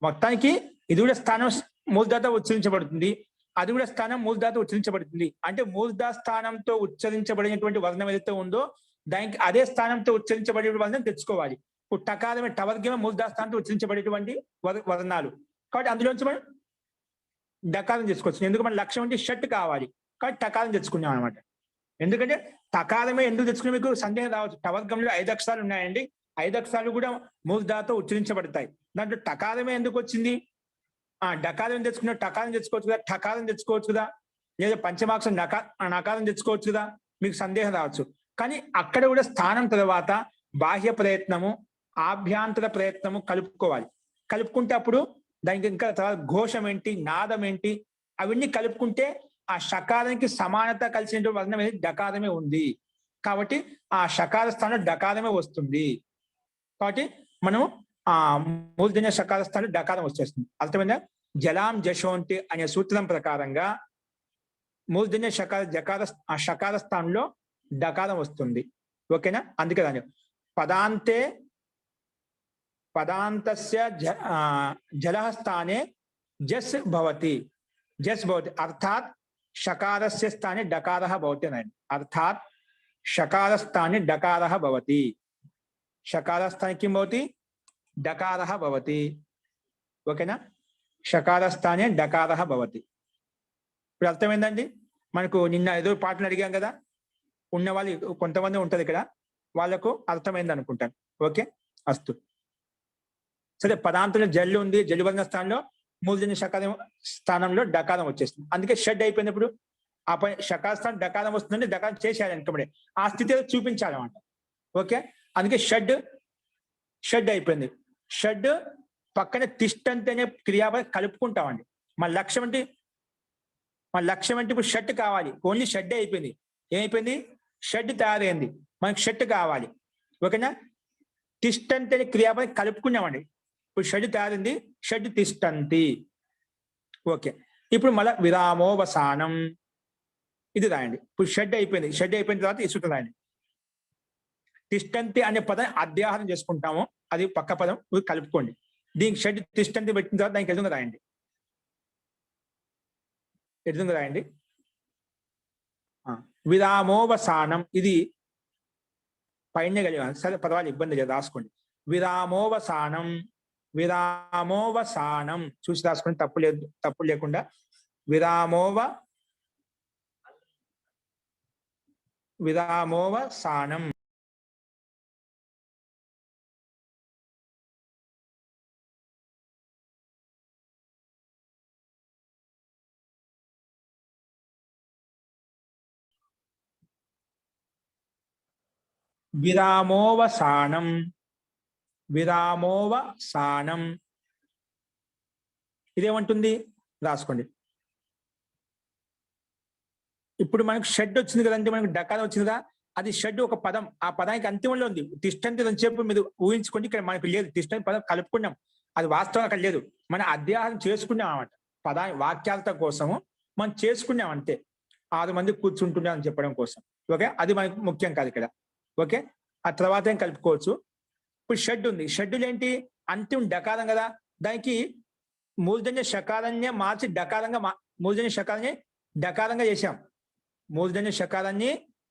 మొత్తానికి ఇది కూడా స్థానం మూర్ధాతో ఉచ్చరించబడుతుంది అది కూడా స్థానం మూర్ధాతో ఉచ్చరించబడుతుంది అంటే మూర్ధా స్థానంతో ఉచ్చరించబడినటువంటి వర్ణం ఏదైతే ఉందో దానికి అదే స్థానంతో ఉచ్చరించబడే వర్ణం తెచ్చుకోవాలి ఇప్పుడు టకారమే టవర్గమే మూర్ధా స్థానంతో ఉచ్చరించబడేటువంటి వర్ణాలు కాబట్టి అందులోంచి మనం డకారం తెచ్చుకోవచ్చు ఎందుకు మన లక్ష్యం అంటే షట్ కావాలి కాబట్టి టకారం తెచ్చుకున్నాం అనమాట ఎందుకంటే టకారమే ఎందుకు తెచ్చుకున్నా మీకు సందేహం రావచ్చు టవర్గంలో 5 అక్షరాలు ఉన్నాయండి 5 అక్షరాలు కూడా మూర్ధాతో ఉచ్చరించబడతాయి దాంట్లో టకారమే ఎందుకు వచ్చింది డకారం తెచ్చుకున్న టకారం తెచ్చుకోవచ్చు కదా టకారం తెచ్చుకోవచ్చు కదా లేదా పంచమాక్షరం నకారం తెచ్చుకోవచ్చు కదా మీకు సందేహం రావచ్చు కానీ అక్కడ కూడా స్థానం తర్వాత బాహ్య ప్రయత్నము ఆభ్యంతర ప్రయత్నము కలుపుకోవాలి కలుపుకుంటే అప్పుడు దానికి ఇంకా తర్వాత ఘోషం ఏంటి నాదం ఏంటి అవన్నీ కలుపుకుంటే ఆ షకారానికి సమానత కలిసినటువంటి వర్ణం అనేది డకారమే ఉంది కాబట్టి ఆ షకార స్థానంలో డకారమే వస్తుంది కాబట్టి మనం మూర్ధన్య షకార స్థానంలో డకారం వచ్చేస్తుంది అర్థమైందా జలాం జశోంటి అనే సూత్రం ప్రకారంగా మూర్ధన్య షకార స్థానంలో డకారం వస్తుంది ఓకేనా అందుకే దాని పదాంతస్య జలః స్థానే జస్ భవతి అర్థాత్ షకారస్య స్థానే డకారః భవతి అనండి అర్థాత్ షకార స్థానే డకారః భవతి షకార స్థానే కిం భవతి డకారః భవతి ఓకేనా షకార స్థానే డకారః భవతి ఇప్పుడు అర్థమైందండి మనకు నిన్న ఏదో పాటలు అడిగాం కదా ఉన్న వాళ్ళు కొంతమంది ఉంటది ఇక్కడ వాళ్ళకు అర్థమైంది అనుకుంటాను ఓకే అస్తు సరే పదాంతంలో జల్లు ఉంది జలువర్ణ స్థానంలో మూర్ధన్య షకారం స్థానంలో డకారం వచ్చేస్తుంది అందుకే షడ్ అయిపోయినప్పుడు ఆ పై షకార స్థానం డకారం వస్తుందంటే డకారం చేసేయాలి అనుకోండి ఆ స్థితిలో చూపించాలన్నమాట ఓకే అందుకే షడ్ అయిపోయింది షడ్ పక్కన తిష్టంతి అనే క్రియాపద కలుపుకుంటామండి మన లక్ష్యం అంటే ఇప్పుడు షడ్ కావాలి ఓన్లీ షడ్ అయిపోయింది ఏమైపోయింది షడ్ తయారైంది మనకి షడ్ కావాలి ఓకేనా తిష్టంతి అనే క్రియాపద కలుపుకున్నామండి ఇప్పుడు షడ్ తయారైంది షడ్ తిష్టంతి ఓకే ఇప్పుడు మళ్ళీ విరామోవసానం ఇది రాయండి ఇప్పుడు షడ్ అయిపోయిన తర్వాత ఈ సూత్రం రాయండి తిష్టంతి అనే పదం అధ్యాహారం చేసుకుంటాము అది పక్క పదం కలుపుకోండి దీనికి షడ్ తిష్టంతి పెట్టిన తర్వాత దానికి ఎదురుగా రాయండి విరామోవసానం ఇది పైన కలిగాను సరే పర్వాలేదు ఇబ్బంది లేదు రాసుకోండి విరామోవసానం చూసి రాసుకోండి తప్పు లేకుండా విరామోవసానం విరామోవసానం ఇదేమంటుంది రాసుకోండి. ఇప్పుడు మనకు షెడ్ వచ్చింది కదండి, మనకు డకారం వచ్చింది కదా, అది షెడ్ ఒక పదం, ఆ పదానికి అంతిమంలో ఉంది. తిష్టంతి అని చెప్పి మీరు ఊహించుకోండి, ఇక్కడ మనకు లేదు. తిష్టంతి పదం కలుపుకున్నాం, అది వాస్తవం అక్కడ లేదు. మన అధ్యాహారం చేసుకున్నాం అన్నమాట. వాక్యాలత కోసము మనం చేసుకున్నాం అంతే. 6 మంది కూర్చుంటున్నాం అని చెప్పడం కోసం. ఓకే, అది మనకు ముఖ్యం కాదు ఇక్కడ. ఓకే, ఆ తర్వాత ఏం కలుపుకోవచ్చు. ఇప్పుడు షెడ్ ఉంది, షెడ్యూల్ ఏంటి, అంతిమ డకారం కదా, దానికి మూర్ధన్య షకారాన్ని మార్చి మూర్ధన్య షకారాన్ని డకారంగా చేశాం. మూర్ధన్య షకారాన్ని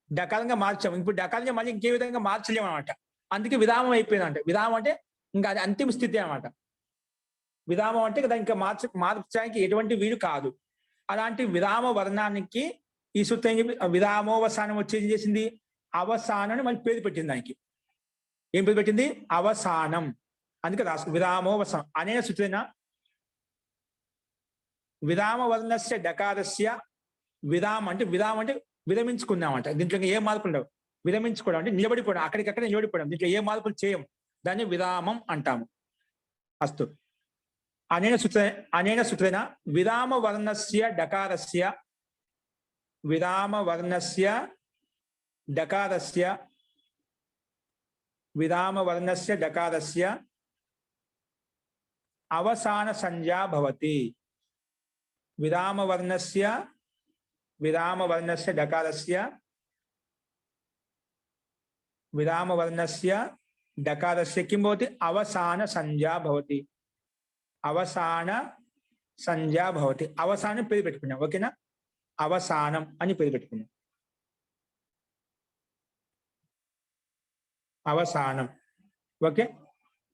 డకారంగా మార్చాం. ఇప్పుడు డకారాన్ని మళ్ళీ ఇంకే విధంగా మార్చలేము అనమాట. అందుకే విరామం అయిపోయిందంట. విరామం అంటే ఇంకా అది అంతిమ స్థితి అనమాట. విరామం అంటే దానికి ఇంకా మార్చడానికి ఎటువంటి వీలు కాదు. అలాంటి విరామ వర్ణానికి ఈ సూత్రం చెప్పి విరామోవసానం వచ్చేది చేసింది, అవసానాన్ని మళ్ళీ పేరు పెట్టింది. దానికి ఏం పేరు పెట్టింది, అవసానం. అందుకే రాసు విరామోవసానం అనే సూత్రేణ విరామ వర్ణస్య డకారస్య విరామ అంటే విరమించుకున్నామంట. దీంట్లో ఏ మార్పులు ఉండవు. విరమించుకోవడం అంటే నిలబడిపోవడం, అక్కడికక్కడ నిలబడిపోవడం. దీంట్లో ఏ మార్పులు చేయం, దాన్ని విరామం అంటాము. అస్తు అనేన సూత్రేణ విరామ వర్ణస్య డకారస్య అవసాన సంజ్ఞా భవతి. విరామ వర్ణస్య డకారస్య కిం భవతి, అవసాన సంజ్ఞా భవతి. అవసానం పేరు పెట్టుకున్నాం. ఓకేనా, అవసానం అని పేరు పెట్టుకున్నాం. అవసానం. ఓకే,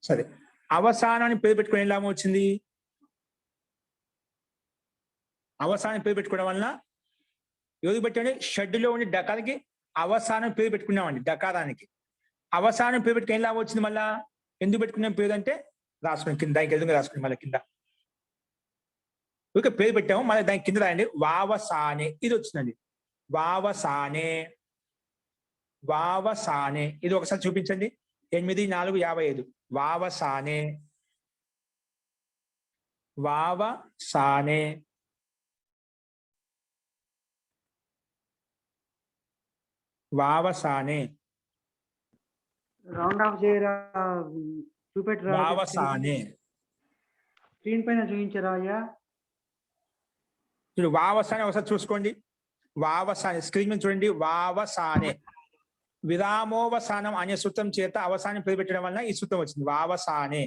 సరే. అవసానాన్ని పేరు పెట్టుకుని ఎలా వచ్చింది, అవసానం పేరు పెట్టుకోవడం వలన ఎవరికి పెట్టండి, షెడ్యూల్లో ఉండే డకారానికి అవసానం పేరు పెట్టుకున్నామండి. డకారానికి అవసానం పేరు పెట్టుకుని ఎలా వచ్చింది, మళ్ళా ఎందుకు పెట్టుకున్నాం పేరు అంటే రాసుకుని కింద, దానికి ఎదురుగా రాసుకుని మళ్ళీ కింద ఓకే పేరు పెట్టాము. మళ్ళీ దానికి కింద రాయండి వావసానే. ఇది వచ్చిందండి వావసానే. ఇది ఒకసారి చూపించండి. 8, 4, 55 వావసానే. రౌండ్ ఆఫ్ చేయరా, చూపెట్టరా, వావసానే. స్క్రీన్ పైన చూపించరా అయ్యా. ఇప్పుడు వావసానే ఒకసారి చూసుకోండి. వావసానే స్క్రీన్ మీద చూడండి. వావసానే విరామోవసానం అనే సూత్రం చేత అవసానం పేరు పెట్టడం వలన ఈ సూత్రం వచ్చింది, వావసానే.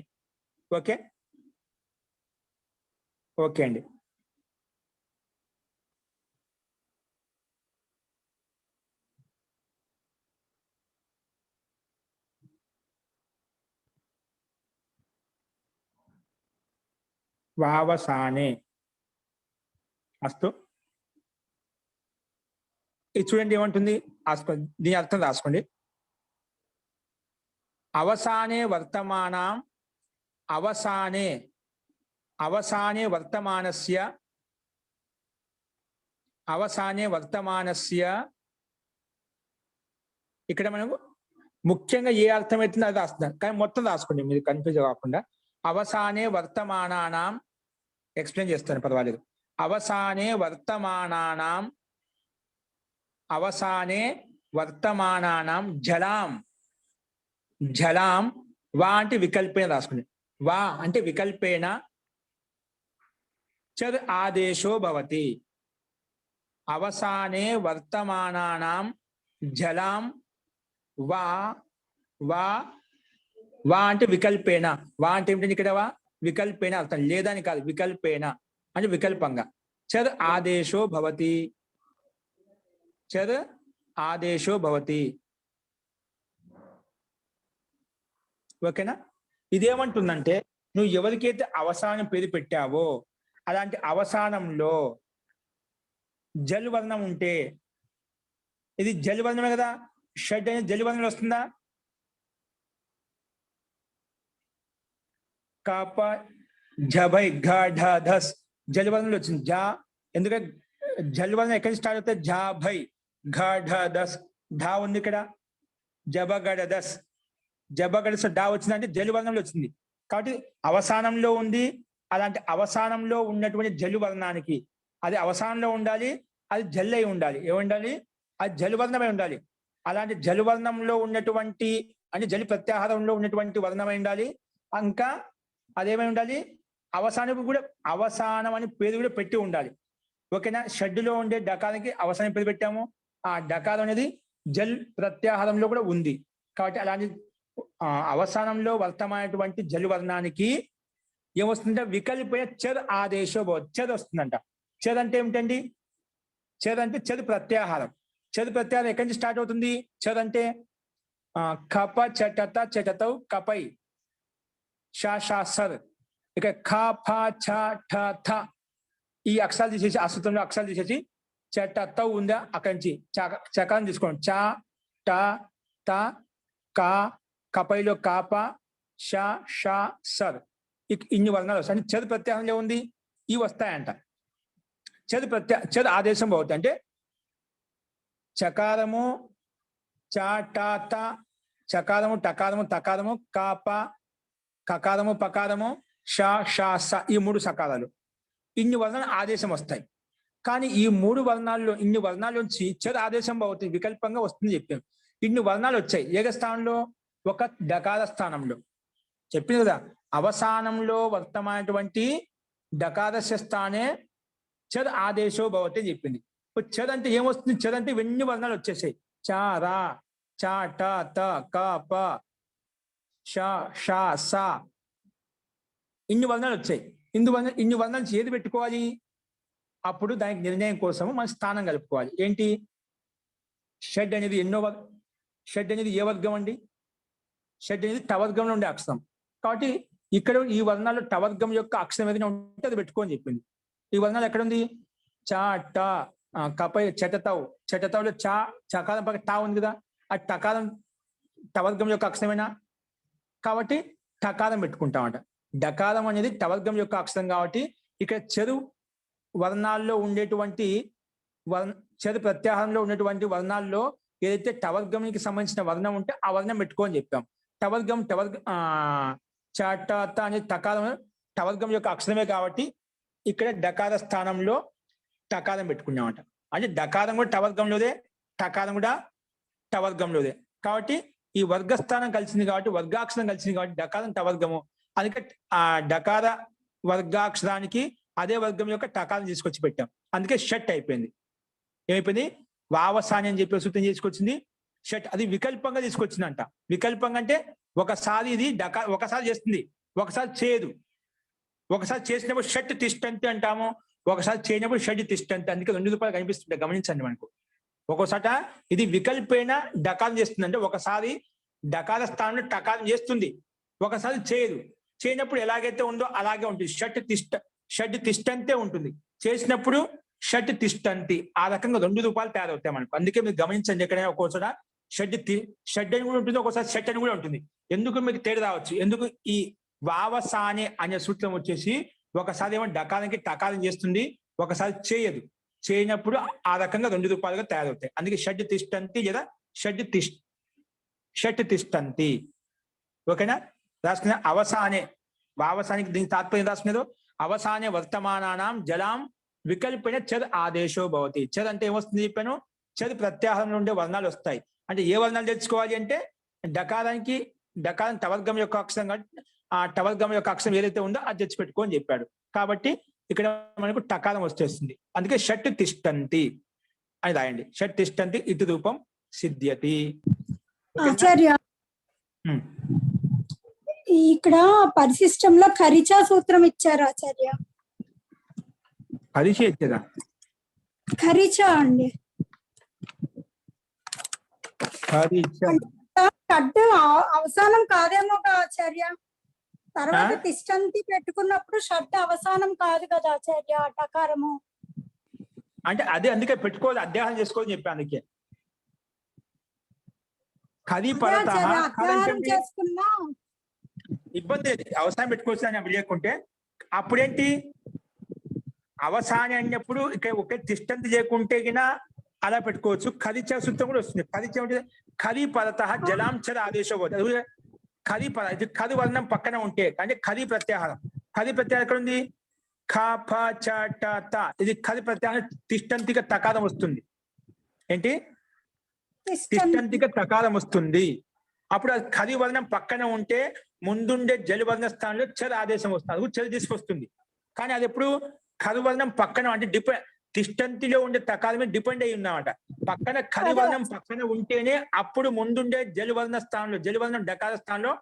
ఓకే, ఓకే అండి. వావసానే. అస్తు. ఇది చూడండి ఏమంటుంది, దీని అర్థం రాసుకోండి. అవసానే వర్తమానస్య ఇక్కడ మనకు ముఖ్యంగా ఏ అర్థం అవుతుందో అది రాస్తున్నాం, కానీ మొత్తం రాసుకోండి మీరు కన్ఫ్యూజ్ కాకుండా. అవసానే వర్తమానానాం, ఎక్స్ప్లెయిన్ చేస్తాను పర్వాలేదు. అవసానే వర్తమానానాం జలాం వా అంటే వికల్పేన రాసుకోండి. వా అంటే వికల్పేన చద్ ఆదేశో భవతి. అవసానే వర్తమానానాం జలాం వా అంటే వికల్పేన. వా అంటే ఏమిటండి ఇక్కడ, వికల్పేన అర్థం, లేదని కాదు, వికల్పేన అంటే వికల్పంగా. చద్ ఆదేశో భవతి. ఓకేనా. ఇదేమంటుందంటే నువ్వు ఎవరికైతే అవసానం పేరు పెట్టావో అలాంటి అవసానంలో జల్వర్ణం ఉంటే, ఇది జల్వర్ణమే కదా, షడ్ అనేది జల్వర్ణంలో వస్తుందా, కాప జబై ఘస్ జల్వర్ణంలో వచ్చింది. జా ఎందుకంటే జల్వర్ణం ఎక్కడి నుంచి స్టార్ట్ అవుతుంది, జా భై ఘస్ ఢా ఉంది ఇక్కడ, జబగడదస్ డా వచ్చిందంటే జల్వర్ణంలో వచ్చింది. కాబట్టి అవసానంలో ఉంది, అలాంటి అవసానంలో ఉన్నటువంటి జలు వర్ణానికి అది అవసానంలో ఉండాలి, అది జల్ అయి ఉండాలి. ఏముండాలి? అది జలువర్ణమై ఉండాలి. అలాంటి జలువర్ణంలో ఉన్నటువంటి అంటే జలి ప్రత్యాహారంలో ఉన్నటువంటి వర్ణమై ఉండాలి. ఇంకా అదేమై ఉండాలి? అవసానం కూడా అవసానం అని పేరు కూడా పెట్టి ఉండాలి. ఓకేనా? షడ్డులో ఉండే డకారానికి అవసానం పేరు పెట్టాము. ఆ డకారం అనేది జల్ ప్రత్యాహారంలో కూడా ఉంది. కాబట్టి అలాంటి అవసానంలో వర్తమైనటువంటి జలు వర్ణానికి ఏమొస్తుందంటే వికల్పయ చర్ ఆదేశం చర్ వస్తుందంట. చర్ అంటే ఏమిటండి? చర్ అంటే చర్ ప్రత్యాహారం. చర్ ప్రత్యాహారం ఎక్కడి నుంచి స్టార్ట్ అవుతుంది? చర్ అంటే కప చటత చటతౌ కపై సర్. ఇక ఖ ఫ ఛ ఠ థ ఈ అక్షరాలు తీసేసి ఆ సూత్రంలో అక్షరాలు తీసేసి చటతౌ ఉందా అక్కడి నుంచి చకారం తీసుకోండి. చ ట త క కపైలో కాప ష ష సర్. ఇన్ని వర్ణాలు వస్తాయి. అంటే చదు ప్రత్యాహారంలో ఉంది ఇవి వస్తాయంట. చదు ఆదేశం అవుతాయి. అంటే చకారము చాటాత చకారము టకారము తకారము కాప కకారము పకారము ష ష స ఈ 3 సకారాలు ఇన్ని వర్ణాలు ఆదేశం వస్తాయి. కానీ ఈ 3 వర్ణాల్లో ఇన్ని వర్ణాల నుంచి చదు ఆదేశం అవుతుంది, వికల్పంగా వస్తుంది చెప్పాను. ఇన్ని వర్ణాలు వచ్చాయి. ఏక స్థానంలో? ఒక డకార స్థానంలో. చెప్పింది కదా, అవసానంలో వర్తమైనటువంటి డకారస్య స్థానే చద్ ఆదేశో భవతి చెప్పింది. చద్ అంటే ఏమొస్తుంది? చద్ అంటే ఇవన్నీ వర్ణాలు వచ్చేసాయి. చ రా చ ట త క ప ష ష స ఇన్ని వర్ణాలు వచ్చాయి. ఇన్ని వర్ణాలు ఏది పెట్టుకోవాలి? అప్పుడు దానికి నిర్ణయం కోసము మనం స్థానం కలుపుకోవాలి. ఏంటి? షడ్ అనేది షడ్ అనేది ఏ వర్గం అండి? షడ్ అనేది టవర్గంలో ఉండే అక్షరం. కాబట్టి ఇక్కడ ఈ వర్ణాలు టవర్గం యొక్క అక్షరం ఏదైనా ఉంటే అది పెట్టుకోని చెప్పింది. ఈ వర్ణాలు ఎక్కడుంది? చ ట కపై చటతౌలో చకారం పక్క టా ఉంది కదా, ఆ టకారం టవర్గం యొక్క అక్షరమేనా? కాబట్టి టకారం పెట్టుకుంటామట. డకారం అనేది టవర్గం యొక్క అక్షరం కాబట్టి ఇక్కడ చెరు వర్ణాల్లో ఉండేటువంటి చెరు ప్రత్యాహారంలో ఉన్నటువంటి వర్ణాల్లో ఏదైతే టవర్గంకి సంబంధించిన వర్ణం ఉంటే ఆ వర్ణం పెట్టుకోని చెప్పాం. టవర్గం చాట అనే టకారం టవర్గం యొక్క అక్షరమే కాబట్టి ఇక్కడ డకార స్థానంలో టకారం పెట్టుకున్నామట. అంటే డకారం కూడా టవర్గంలోదే, టకారం కూడా టవర్గంలోదే. కాబట్టి ఈ వర్గస్థానం కలిసింది కాబట్టి వర్గాక్షరం కలిసింది కాబట్టి డకారం టవర్గము. అందుకే ఆ డకార వర్గాక్షరానికి అదే వర్గం యొక్క టకారం తీసుకొచ్చి పెట్టాం. అందుకే షట్ అయిపోయింది. ఏమైపోయింది? వావసాని అని చెప్పి సూత్రం తీసుకొచ్చింది. షట్ అది వికల్పంగా తీసుకొచ్చిందంట. వికల్పంగా అంటే ఒకసారి ఇది ఒకసారి చేస్తుంది, ఒకసారి చేయదు. ఒకసారి చేసినప్పుడు షట్ తిష్టంతి అంటాము, ఒకసారి చేయనప్పుడు షడ్ తిష్టంతి. అందుకే 2 రూపాయలు కనిపిస్తుంటాయి, గమనించండి. మనకు ఒక్కోసాట ఇది వికల్పైన డకారం చేస్తుంది. అంటే ఒకసారి డకార స్థానంలో టకారం చేస్తుంది, ఒకసారి చేయదు. చేయనప్పుడు ఎలాగైతే ఉందో అలాగే ఉంటుంది. షడ్ తిష్టంతే ఉంటుంది. చేసినప్పుడు షడ్ తిష్టంతి. ఆ రకంగా 2 రూపాయలు తయారవుతాయి మనకు. అందుకే మీరు గమనించండి, ఎక్కడైనా ఒక్కోసారి షడ్ అని కూడా ఉంటుంది, ఒక్కోసారి షట్ అని కూడా ఉంటుంది. ఎందుకు మీకు తేడా రావచ్చు? ఎందుకు ఈ వావసానే అనే సూత్రం వచ్చేసి ఒకసారి ఏమో డకారానికి టకారం చేస్తుంది, ఒకసారి చేయదు. చేయనప్పుడు ఆ రకంగా 2 రూపాయలుగా తయారవుతాయి. అందుకే షడ్ తిష్టంతి లేదా షట్ తిష్టంతి. ఓకేనా? రాసుకున్న అవసానే వావసానికి దీనికి తాత్పర్యం రాసుకున్నారు. అవసానే వర్తమానానాం జలాం వికల్పైన చద్ ఆదేశో భవతి. చద్ అంటే ఏమొస్తుంది చెప్పాను? చద్ ప్రత్యాహారంలో ఉండే వర్ణాలు వస్తాయి. అంటే ఏ వర్ణాలు తెలుసుకోవాలి అంటే డకారం టవర్గం యొక్క అక్షరం కాబట్టి ఆ టవర్గం యొక్క అక్షరం ఏదైతే ఉందో అది తెచ్చిపెట్టుకో అని చెప్పాడు. కాబట్టి ఇక్కడ మనకు టకారం వచ్చేస్తుంది. అందుకే షట్ తిష్టంతి అని రాయండి. షట్ తిష్టంతి ఇటు రూపం సిద్ధ్యతి. ఆచార్య, ఇక్కడ పరిశిష్టంలో ఖరిచా సూత్రం ఇచ్చారు ఆచార్య. ఖరిచా ఇచ్చారా? ఖరిచా అండి. షడ్డు అవసానం కాదేమో ఆచార్య. తర్వాత తిష్టంతి పెట్టుకున్నప్పుడు షడ్డు అవసానం కాదు కదా ఆచార్య, టకారము. అంటే అదే అందుకే పెట్టుకోవాలి, అధ్యాహం చేసుకోవాలని చెప్పి. అందుకే ఖరీ పరత చేసుకున్నా ఇబ్బంది అవసానం పెట్టుకోవచ్చు అని లేకుంటే అప్పుడేంటి అవసానం అన్నప్పుడు ఇక్కడ ఒకే తిష్టంతి చేయకుంటే గినా అలా పెట్టుకోవచ్చు. ఖరిచ సూత్రం కూడా వస్తుంది. ఖరిచ అంటే ఖరీ పరత జలాంశర ఆదేశం. ఖరీ పద ఇది ఖరి వర్ణం పక్కన ఉంటే అంటే ఖరీ ప్రత్యాహారం. ఖది ప్రత్యయం ఎక్కడ ఉంది? ఖ ఫ చ ట త. ఇది ఖది ప్రత్యయం తిష్టంతిక తకారం వస్తుంది. ఏంటి? తిష్టంతిక తకారం వస్తుంది. అప్పుడు అది ఖది వర్ణం పక్కన ఉంటే ముందుండే జలి వర్ణ స్థానంలో చర్ ఆదేశం వస్తుంది. అది చలి తీసుకొస్తుంది. కానీ అది ఎప్పుడు ఖది వర్ణం పక్కన అంటే తిష్టంతిలో ఉండే తకారం మీద డిపెండ్ అయి ఉన్నమాట. పక్కన ఖది వర్ణం పక్కన ఉంటేనే అప్పుడు ముందుండే జలివర్ణ స్థానంలో జలివర్ణం డకార స్థానంలో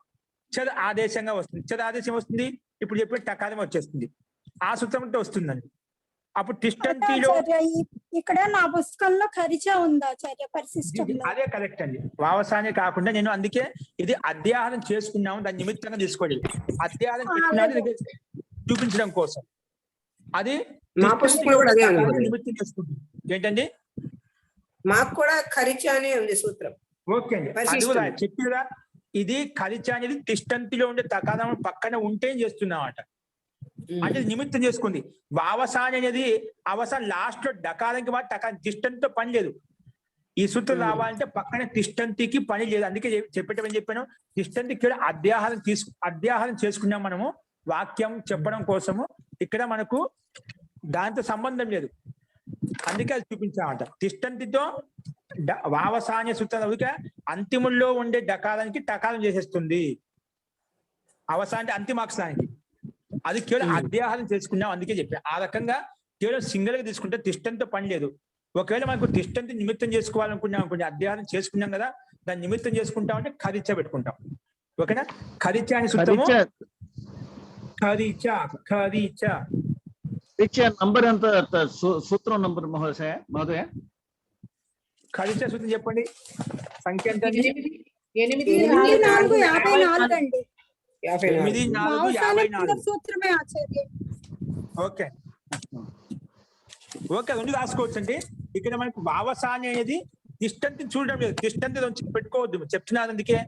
చర్ ఆదేశంగా వస్తుంది. చర్ ఆదేశం వస్తుంది. ఇప్పుడు చెప్పిన టకారం వచ్చేస్తుంది. ఆ సూత్రంతో వస్తుందండి. అప్పుడు తిష్టంతిలో ఇక్కడ నా పుస్తకంలో ఖరిచా ఉందా ఆచార్య పరిశిష్టంలో? అదే కరెక్ట్ అండి. వావసానే కాకుండా నేను అందుకే ఇది అధ్యాహారం చేసుకున్నాము, దాని నిమిత్తంగా తీసుకోలేదు. అధ్యాహారం చేసుకున్నది చూపించడం కోసం. అది మా పుస్తకంలో కూడా అదే ఉంది. నిమిత్తం చేసుకుంటుంది. ఏంటండి? మాకు కూడా ఖరిచా అనే ఉంది సూత్రం. ఓకే అండి. అది కూడా చెప్పిరా. ఇది ఖరిచ అనేది తిష్టంతిలో ఉండే తకారం పక్కన ఉంటే చేస్తున్నామట. అంటే నిమిత్తం చేసుకుంది. వావసాన్ అనేది అవసాన్ లాస్ట్ లో డకారానికి మాట టకారం తిష్టంతో పని లేదు. ఈ సూత్రం రావాలంటే పక్కన తిష్టంతికి పని లేదు. అందుకే చెప్పేటమని చెప్పాను. తిష్టంతికి అధ్యాహారం చేసుకున్నాం మనము వాక్యం చెప్పడం కోసము. ఇక్కడ మనకు దాంతో సంబంధం లేదు. అందుకే అది చూపించామంట. తిష్టంతితో వావసాన్య సూత్రం అంతిముల్లో ఉండే డకారానికి టకారం చేసేస్తుంది. అవసాన అంటే అంతిమాక్షరానికి. అది కేవలం అధ్యాహారం చేసుకున్నాం. అందుకే చెప్పా. ఆ రకంగా కేవలం సింగిల్ గా తీసుకుంటే తిష్టంతో పని లేదు. ఒకవేళ మనకు తిష్టంతి నిమిత్తం చేసుకోవాలనుకున్నాం అనుకోండి, అధ్యాహారం చేసుకున్నాం కదా, దాన్ని నిమిత్తం చేసుకుంటాం అంటే ఖరిచ పెట్టుకుంటాం. ఓకేనా? ఖరిచ అనే సూత్రము ఖరిచ నంబర్ ఎంత? సూత్రం నంబర్ మహోదయ ఖరిచ సూత్రం చెప్పండి. సంఖ్య ఎంత? 8454 అండి. 8454. సూత్రమే ఆచార్య. ఓకే ఓకే, రెండు రాసుకోవచ్చు అండి. ఇక్కడ మనకు వావసాని అనేది తిష్టంతి చూడడం లేదు. తిష్టంతి పెట్టుకోవద్దు చెప్తున్నాను. అందుకే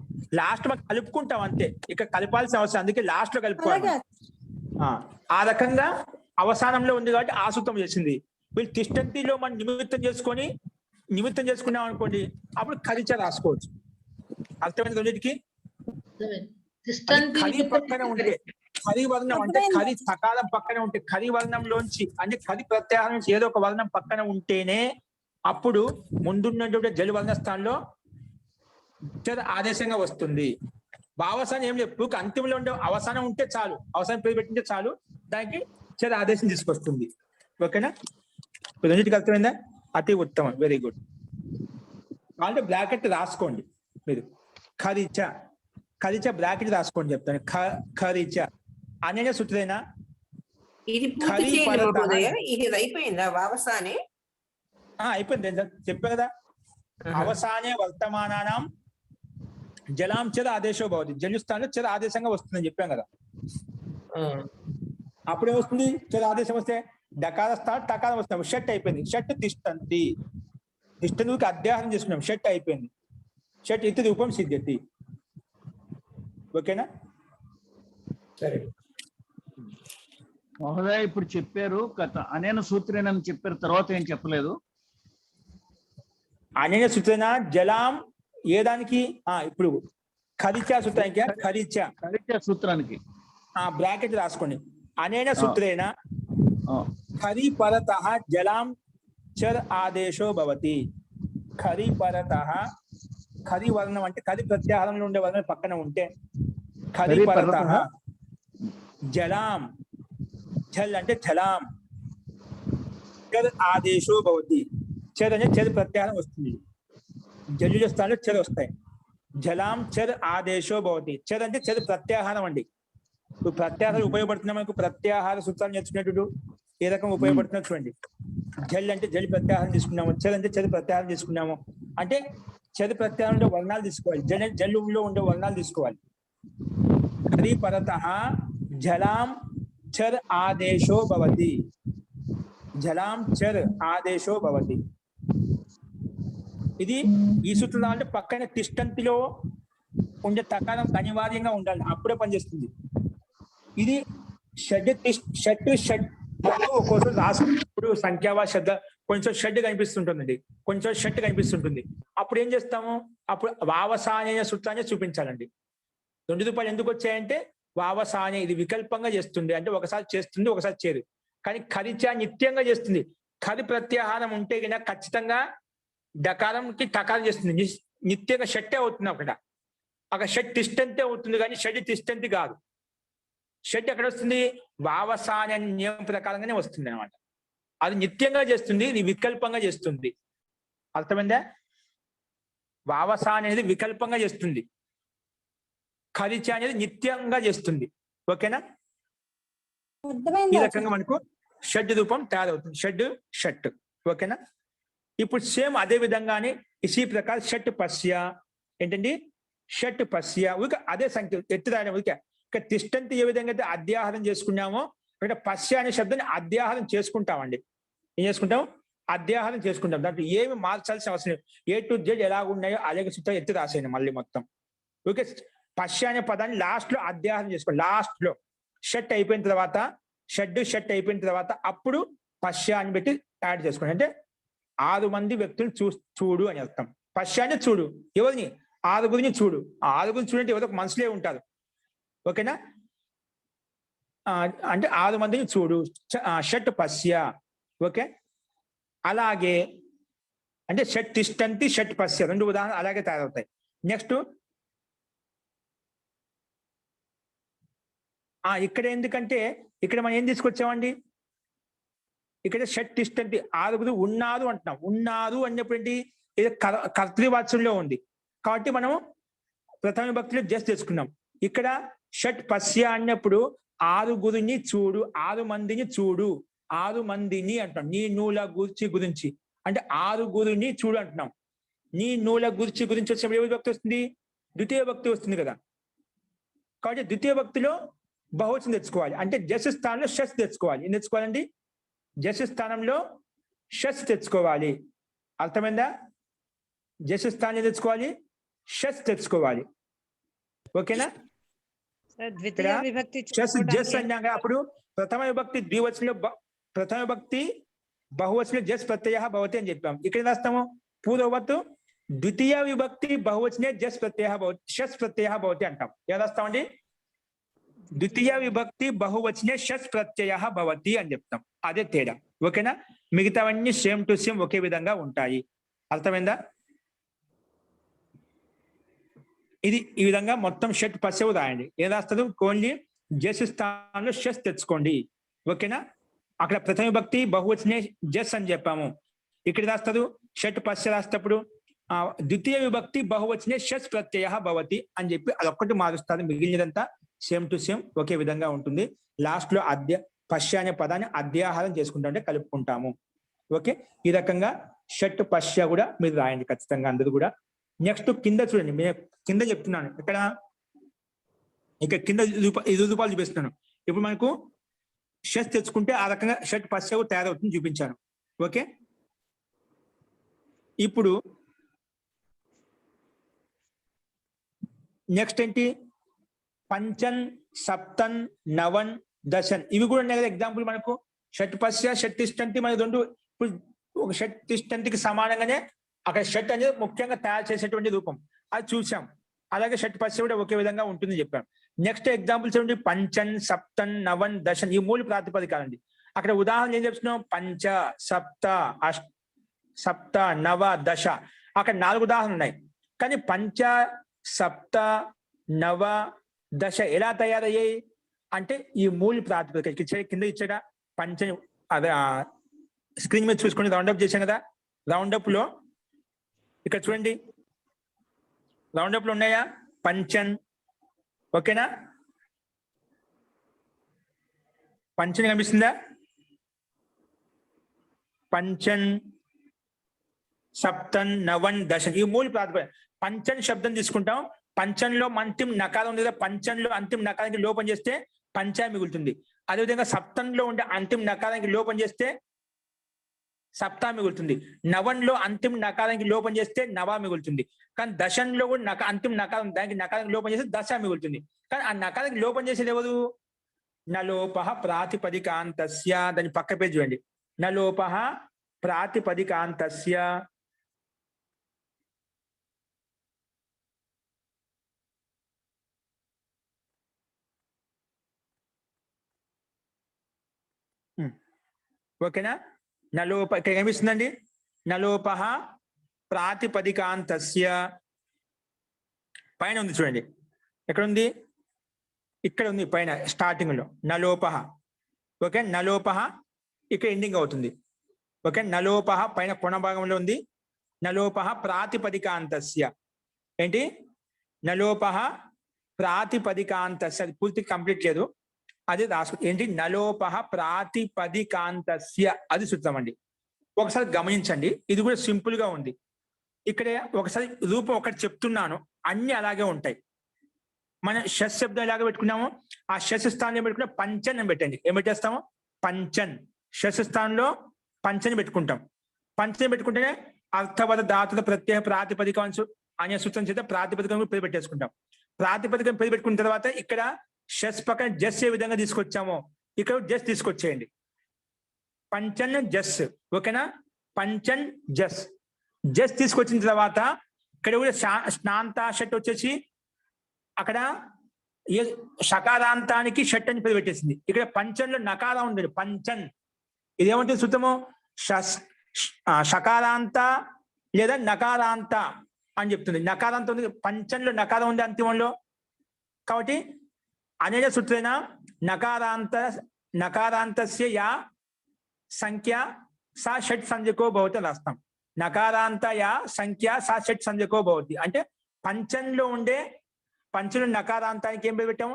లాస్ట్ మనం కలుపుకుంటాం అంతే. ఇక్కడ కలపాల్సిన అవసరం, అందుకే లాస్ట్ లో కలుపుకోవాలి. ఆ రకంగా అవసానంలో ఉంది కాబట్టి ఆ సూత్రం చేసింది. వీళ్ళు తిష్టంతిలో మనం నిమిత్తం చేసుకున్నాం అనుకోండి, అప్పుడు ఖరిచ రాసుకోవచ్చు. అర్థమైంది రెండింటికి? ఖరి పక్కన ఉంటే ఖరి వర్ణం అంటే ఖరి సకాలం పక్కన ఉంటే ఖరి వర్ణంలోంచి అంటే ఖరి ప్రత్యాహారం నుంచి ఏదో ఒక వర్ణం పక్కన ఉంటేనే అప్పుడు ముందున్నటువంటి జలి వర్ణ స్థానంలో ఆదేశంగా వస్తుంది. భావసానం ఏం లేదు. అంతిమంలో ఉండే అవసానం ఉంటే చాలు, అవసానం పేరు పెట్టింటే చాలు, దానికి చర ఆదేశం తీసుకొస్తుంది. ఓకేనా? రెండింటికి అర్థమైందా? అతి ఉత్తమం, వెరీ గుడ్. అంటే బ్రాకెట్ రాసుకోండి మీరు. ఖరిచ బ్రాకెట్ రాసుకోండి చెప్తాను. ఖరిచ అనే సూత్రేనా? ఇది పూర్తి చేయండి మహోదయ. ఇది అయిపోయిందా వావసానే? అయిపోయింది చెప్పా కదా. అవసానే వర్తమానానం జలాం చర ఆదేశో భవతి. జలుస్థానంలో చర ఆదేశంగా వస్తుందని చెప్పాం కదా. అప్పుడే వస్తుంది చర ఆదేశం వస్తే డకార స్థానం టకారం వస్తాం. షట్ అయిపోయింది. షట్ తిష్టంతి. తిష్టంతికి అధ్యాహారం చేసుకున్నాం. షట్ అయిపోయింది. షట్ ఇతి రూపం సిద్ధ్యతి. ఓకేనా? సరే మహోదయ ఇప్పుడు చెప్పారు అనేన సూత్రేనని చెప్పారు, తర్వాత ఏం చెప్పలేదు. అనేన సూత్రేన జలాం ఏ దానికి? ఇప్పుడు ఖరిచ సూత్రానికి ఖరిచ సూత్రానికి బ్రాకెట్ రాసుకోండి. అనేన సూత్రేన ఖరి పరతః జలాం చర్ ఆదేశో భవతి. ఖరి పరతః, ఖరి వర్ణం అంటే ఖరి ప్రత్యాహారంలో ఉండే వర్ణం పక్కన ఉంటే ఖరి పరతః జలాం, ఝల్ అంటే ఝలాం, చర్ ఆదేశో భవతి. చర్ అంటే చర్ ప్రత్యాహారం వస్తుంది. జల్లుల స్థానంలో చర్ వస్తాయి. జలాం చర్ ఆదేశో భవతి. చర్ అంటే చర్ ప్రత్యాహారం అండి. ఇప్పుడు ప్రత్యాహారం ఉపయోగపడుతున్నా మనకు ప్రత్యాహార సూత్రాలు నేర్చుకునేటప్పుడు ఏ రకం ఉపయోగపడుతున్నా చూడండి. జల్ అంటే జల్ ప్రత్యాహారం తీసుకున్నాము, చర్ అంటే చర్ ప్రత్యాహారం తీసుకున్నాము. అంటే చర్ ప్రత్యాహారంలో వర్ణాలు తీసుకోవాలి. జల్లులో ఉండే వర్ణాలు తీసుకోవాలి. ఖరి పరతః జలాం చర్ ఆదేశో భవతి. జలాం చర్ ఆదేశో భవతి. ఇది ఈ సూత్రం అంటే పక్కన తిష్టంతిలో ఉండే తకారం అనివార్యంగా ఉండాలి, అప్పుడే పనిచేస్తుంది. ఇది షడ్ ఒక్కోసారి రాసుకున్నప్పుడు సంఖ్యావా శబ్ద కొంచెం షడ్ కనిపిస్తుంటుందండి, కొంచెం షట్ కనిపిస్తుంటుంది. అప్పుడు ఏం చేస్తాము? అప్పుడు వావసాన సూత్రాన్ని చూపించాలండి. 2 రూపాయలు ఎందుకు వచ్చాయంటే వావసానే ఇది వికల్పంగా చేస్తుంది, అంటే ఒకసారి చేస్తుంది ఒకసారి చేయదు. కానీ ఖరిచ నిత్యంగా చేస్తుంది. ఖరి ప్రత్యాహారం ఉంటే కనుక ఖచ్చితంగా డకారంకి టకారం చేస్తుంది, నిత్యంగా షట్టే అవుతుంది. అక్కడ షట్ తిష్టంతే అవుతుంది కానీ షడ్ తిష్టంతి కాదు. షడ్ ఎక్కడ వస్తుంది? వావసాన అనే నియమం ప్రకారంగానే వస్తుంది అనమాట. అది నిత్యంగా చేస్తుంది, ఇది వికల్పంగా చేస్తుంది. అర్థమైందా? వావసాన అనేది వికల్పంగా చేస్తుంది, ఖరిచ అనేది నిత్యంగా చేస్తుంది. ఓకేనా? ఈ అర్థమైందా రకంగా మనకు షడ్ రూపం తయారవుతుంది. షడ్ షట్. ఓకేనా? ఇప్పుడు సేమ్ అదే విధంగానే ఇసీ ప్రకారం షట్ పశ్య ఏంటండి? షట్ పశ్య ఊరిక అదే సంఖ్య ఎత్తు రాయడం. ఊరిక ఇక్కడ తిష్టంతి ఏ విధంగా అయితే అధ్యాహారం చేసుకున్నామో ఇక్కడ పశ్య అనే శబ్దాన్ని అధ్యాహారం చేసుకుంటామండి. ఏం చేసుకుంటాం? అధ్యాహారం చేసుకుంటాం. దాంట్లో ఏమి మార్చాల్సిన అవసరం లేదు. ఏ టు జెడ్ ఎలా ఉన్నాయో అలాగే సూత్రం ఎత్తి రాసేయండి మళ్ళీ మొత్తం. ఓకే? పశ్య అనే పదాన్ని లాస్ట్ లో అధ్యాహారం చేసుకోండి. లాస్ట్ లో షట్ అయిపోయిన తర్వాత షట్ అయిపోయిన తర్వాత అప్పుడు పశ్య అని పెట్టి యాడ్ చేసుకోండి. అంటే 6 మంది వ్యక్తులు చూడు అని అర్థం. పశ్య అంటే చూడు. ఎవరిని? 6గురిని చూడు. 6గురిని చూడంటే ఎవరో ఒక మనుషులే ఉంటారు. ఓకేనా? అంటే 6 మందిని చూడు. షట్ పశ్య. ఓకే? అలాగే అంటే షట్ తిష్టంతి షట్ పశ్య 2 ఉదాహరణ అలాగే తయారవుతాయి. నెక్స్ట్ ఇక్కడ ఎందుకంటే ఇక్కడ మనం ఏం తీసుకొచ్చామండి? ఇక్కడ షట్ తిష్టంతి 6గురు ఉన్నారు అంటున్నాం. ఉన్నారు అన్నప్పుడు ఏంటి? ఇది కర్తృవాచ్యంలో ఉంది కాబట్టి మనం ప్రథమ విభక్తిలో జస్ట్ తెచ్చుకున్నాం. ఇక్కడ షట్ పశ్య అన్నప్పుడు 6గురిని చూడు, 6 మందిని చూడు, 6 మందిని అంటున్నాం. నీ నూల గురించి అంటే 6గురిని చూడు అంటున్నాం. నీ నూల గురించి వచ్చినప్పుడు ఏ విభక్తి వస్తుంది? ద్వితీయ భక్తి వస్తుంది కదా. కాబట్టి ద్వితీయ భక్తిలో బహువచనం తెచ్చుకోవాలి. అంటే జస్ స్థానంలో షస్ తెచ్చుకోవాలి. ఏం తెచ్చుకోవాలండి? జస్ స్థానంలో షస్ తెచ్చుకోవాలి. అర్థమైందా? జస్ స్థానం తెచ్చుకోవాలి, షస్ తెచ్చుకోవాలి. ఓకేనా? ద్వితీయ విభక్తి షస్ జస్ అన్నాక అప్పుడు ప్రథమ విభక్తి ద్వివచనంలో ప్రథమ విభక్తి బహువచనంలో జస్ ప్రత్యయ భవతి అని చెప్పాం. ఇక్కడ రాస్తాము పూర్వవత్ ద్వితీయ విభక్తి బహువచనే జస్ ప్రత్యయ భవతి, షస్ ప్రత్యయ భవతి అంటాం. ఏం రాస్తామండి? ద్వితీయ విభక్తి బహువచనే షస్ ప్రత్యయ భవతి అని చెప్తాం. అదే తేడా. ఓకేనా? మిగతావన్నీ సేమ్ టు సేమ్ ఒకే విధంగా ఉంటాయి. అర్థమైందా? ఇది ఈ విధంగా మొత్తం షట్ పశ్యవు రాయండి. ఏం రాస్తారు? ఓన్లీ జస్ స్థానంలో షస్ తెచ్చుకోండి. ఓకేనా? అక్కడ ప్రథమ విభక్తి బహువచనే జస్ అని చెప్పాము. ఇక్కడ రాస్తారు షట్ పశ్య రాసేటప్పుడు ద్వితీయ విభక్తి బహువచనే షస్ ప్రత్యయ భవతి అని చెప్పి అదొక్కటి మారుస్తారు. మిగిలినదంతా సేమ్ టు సేమ్ ఒకే విధంగా ఉంటుంది. లాస్ట్ లో పశ్య అనే పదాన్ని అధ్యాహారం చేసుకుంటా అంటే కలుపుకుంటాము. ఓకే? ఈ రకంగా షట్ పశ్య కూడా మీరు రాయండి ఖచ్చితంగా అందరూ కూడా. నెక్స్ట్ కింద చూడండి, నేను కింద చెప్తున్నాను. ఇక్కడ కింద 5 రూపాయలు చూపిస్తున్నాను. ఇప్పుడు మనకు షట్ తెచ్చుకుంటే ఆ రకంగా షట్ పశ్య తయారవుతుంది చూపించాను. ఓకే? ఇప్పుడు నెక్స్ట్ ఏంటి? పంచన్, సప్తన్, నవన్, దశన్ ఇవి కూడా ఉన్నాయి కదా ఎగ్జాంపుల్ మనకు. షట్ పశ్య షట్ తిష్టంతి మన 2 ఇప్పుడు ఒక షట్ తిష్టంతికి సమానంగానే అక్కడ షట్ అనేది ముఖ్యంగా తయారు చేసేటువంటి రూపం, అది చూసాం. అలాగే షట్ పశ్య కూడా ఒకే విధంగా ఉంటుంది చెప్పాం. నెక్స్ట్ ఎగ్జాంపుల్స్ ఏంటి? పంచన్, సప్తన్, నవన్, దశన్ ఈ 3 ప్రాతిపదికాలండి. అక్కడ ఉదాహరణ ఏం చెప్తున్నాం? పంచ, సప్త, నవ, దశ. అక్కడ 4 ఉదాహరణలు ఉన్నాయి. కానీ పంచ, సప్త, నవ, దశ ఎలా తయారయ్యాయి అంటే ఈ 3 ప్రాతిపదిక కింద ఇచ్చాడా? పంచని అదే స్క్రీన్ మీద చూసుకొని రౌండప్ చేశాం కదా. రౌండప్ లో ఇక్కడ చూడండి, రౌండప్ లో ఉన్నాయా? పంచన్. ఓకేనా? పంచన్ కనిపిస్తుందా? పంచన్, సప్తన్, నవన్, దశన్ ఈ 3 ప్రాతిపదిక. పంచన్ శబ్దం తీసుకుంటాం. పంచంలో అంతిమ నకారం ఉంది కదా, పంచంలో అంతిమ నకారానికి లోపం చేస్తే పంచ మిగులుతుంది. అదేవిధంగా సప్తంలో ఉండే అంతిమ నకారానికి లోపం చేస్తే సప్తా మిగులుతుంది. నవన్లో అంతిమ నకారానికి లోపం చేస్తే నవ మిగులుతుంది. కానీ దశంలో కూడా అంతిమ నకారం దానికి నకారానికి లోపం చేస్తే దశ మిగులుతుంది. కానీ ఆ నకారానికి లోపం చేసేది ఎవరు? నలోప ప్రాతిపదికాంతస్య. దాని పక్క పేరు చూడండి. నలోప ప్రాతిపదికాంతస్య ఓకేనా? నలోప ఇక్కడ ఏమిస్తుందండి? నలోప ప్రాతిపదికాంతస్య పైన ఉంది చూడండి. ఎక్కడ ఉంది? ఇక్కడ ఉంది పైన స్టార్టింగ్ లో నలోప. ఓకే, నలోప ఇక్కడ ఎండింగ్ అవుతుంది. ఓకే, నలోప పైన కొన భాగంలో ఉంది. నలోప ప్రాతిపదికాంతస్య ఏంటి? నలోప ప్రాతిపదికాంతస్య, అది పూర్తి కంప్లీట్ లేదు, అది రాసు ఏంటి? నలోప ప్రాతిపదికాంతస్య, అది సూత్రం అండి. ఒకసారి గమనించండి, ఇది కూడా సింపుల్ గా ఉంది. ఇక్కడ ఒకసారి రూపం ఒకటి చెప్తున్నాను, అన్ని అలాగే ఉంటాయి. మనం షస్ శబ్దం ఎలాగ పెట్టుకున్నాము, ఆ షస్ స్థానంలో పెట్టుకున్న పంచన్ అని పెట్టండి. ఏం పెట్టేస్తాము? పంచన్. షస్ స్థానంలో పంచని పెట్టుకుంటాం. పంచని పెట్టుకుంటేనే అర్థవద ధాతుల ప్రత్యయ ప్రాతిపదికాంశు అనే సూత్రం చేత ప్రాతిపదికం పేరు పెట్టేసుకుంటాం. ప్రాతిపదికం పేరు పెట్టుకున్న తర్వాత ఇక్కడ షస్ పక్కన జస్ ఏ విధంగా తీసుకొచ్చామో ఇక్కడ జస్ తీసుకొచ్చేయండి. పంచన్ జస్. ఓకేనా? పంచన్ జస్. జస్ తీసుకొచ్చిన తర్వాత ఇక్కడ కూడా స్నాంత షట్ వచ్చేసి అక్కడ షకారాంతానికి షట్ అని పేరు పెట్టేసింది. ఇక్కడ పంచన్లో నకారం ఉంది, పంచన్. ఇదేమంటుంది సూత్రము? షకారాంత లేదా నకారాంత అని చెప్తుంది. నకారాంత ఉంది, పంచన్లో నకారం ఉంది అంతిమంలో. కాబట్టి అనేక సూత్రేణ నకారాంతస్య యా సంఖ్య సా షట్ సంజ్ఞకో భవతి అని రాస్తాం. నకారాంత యా సంఖ్య సా షట్ సంజ్ఞకో భవతి అంటే పంచంలో నకారాంతానికి ఏం పేరు పెట్టాము?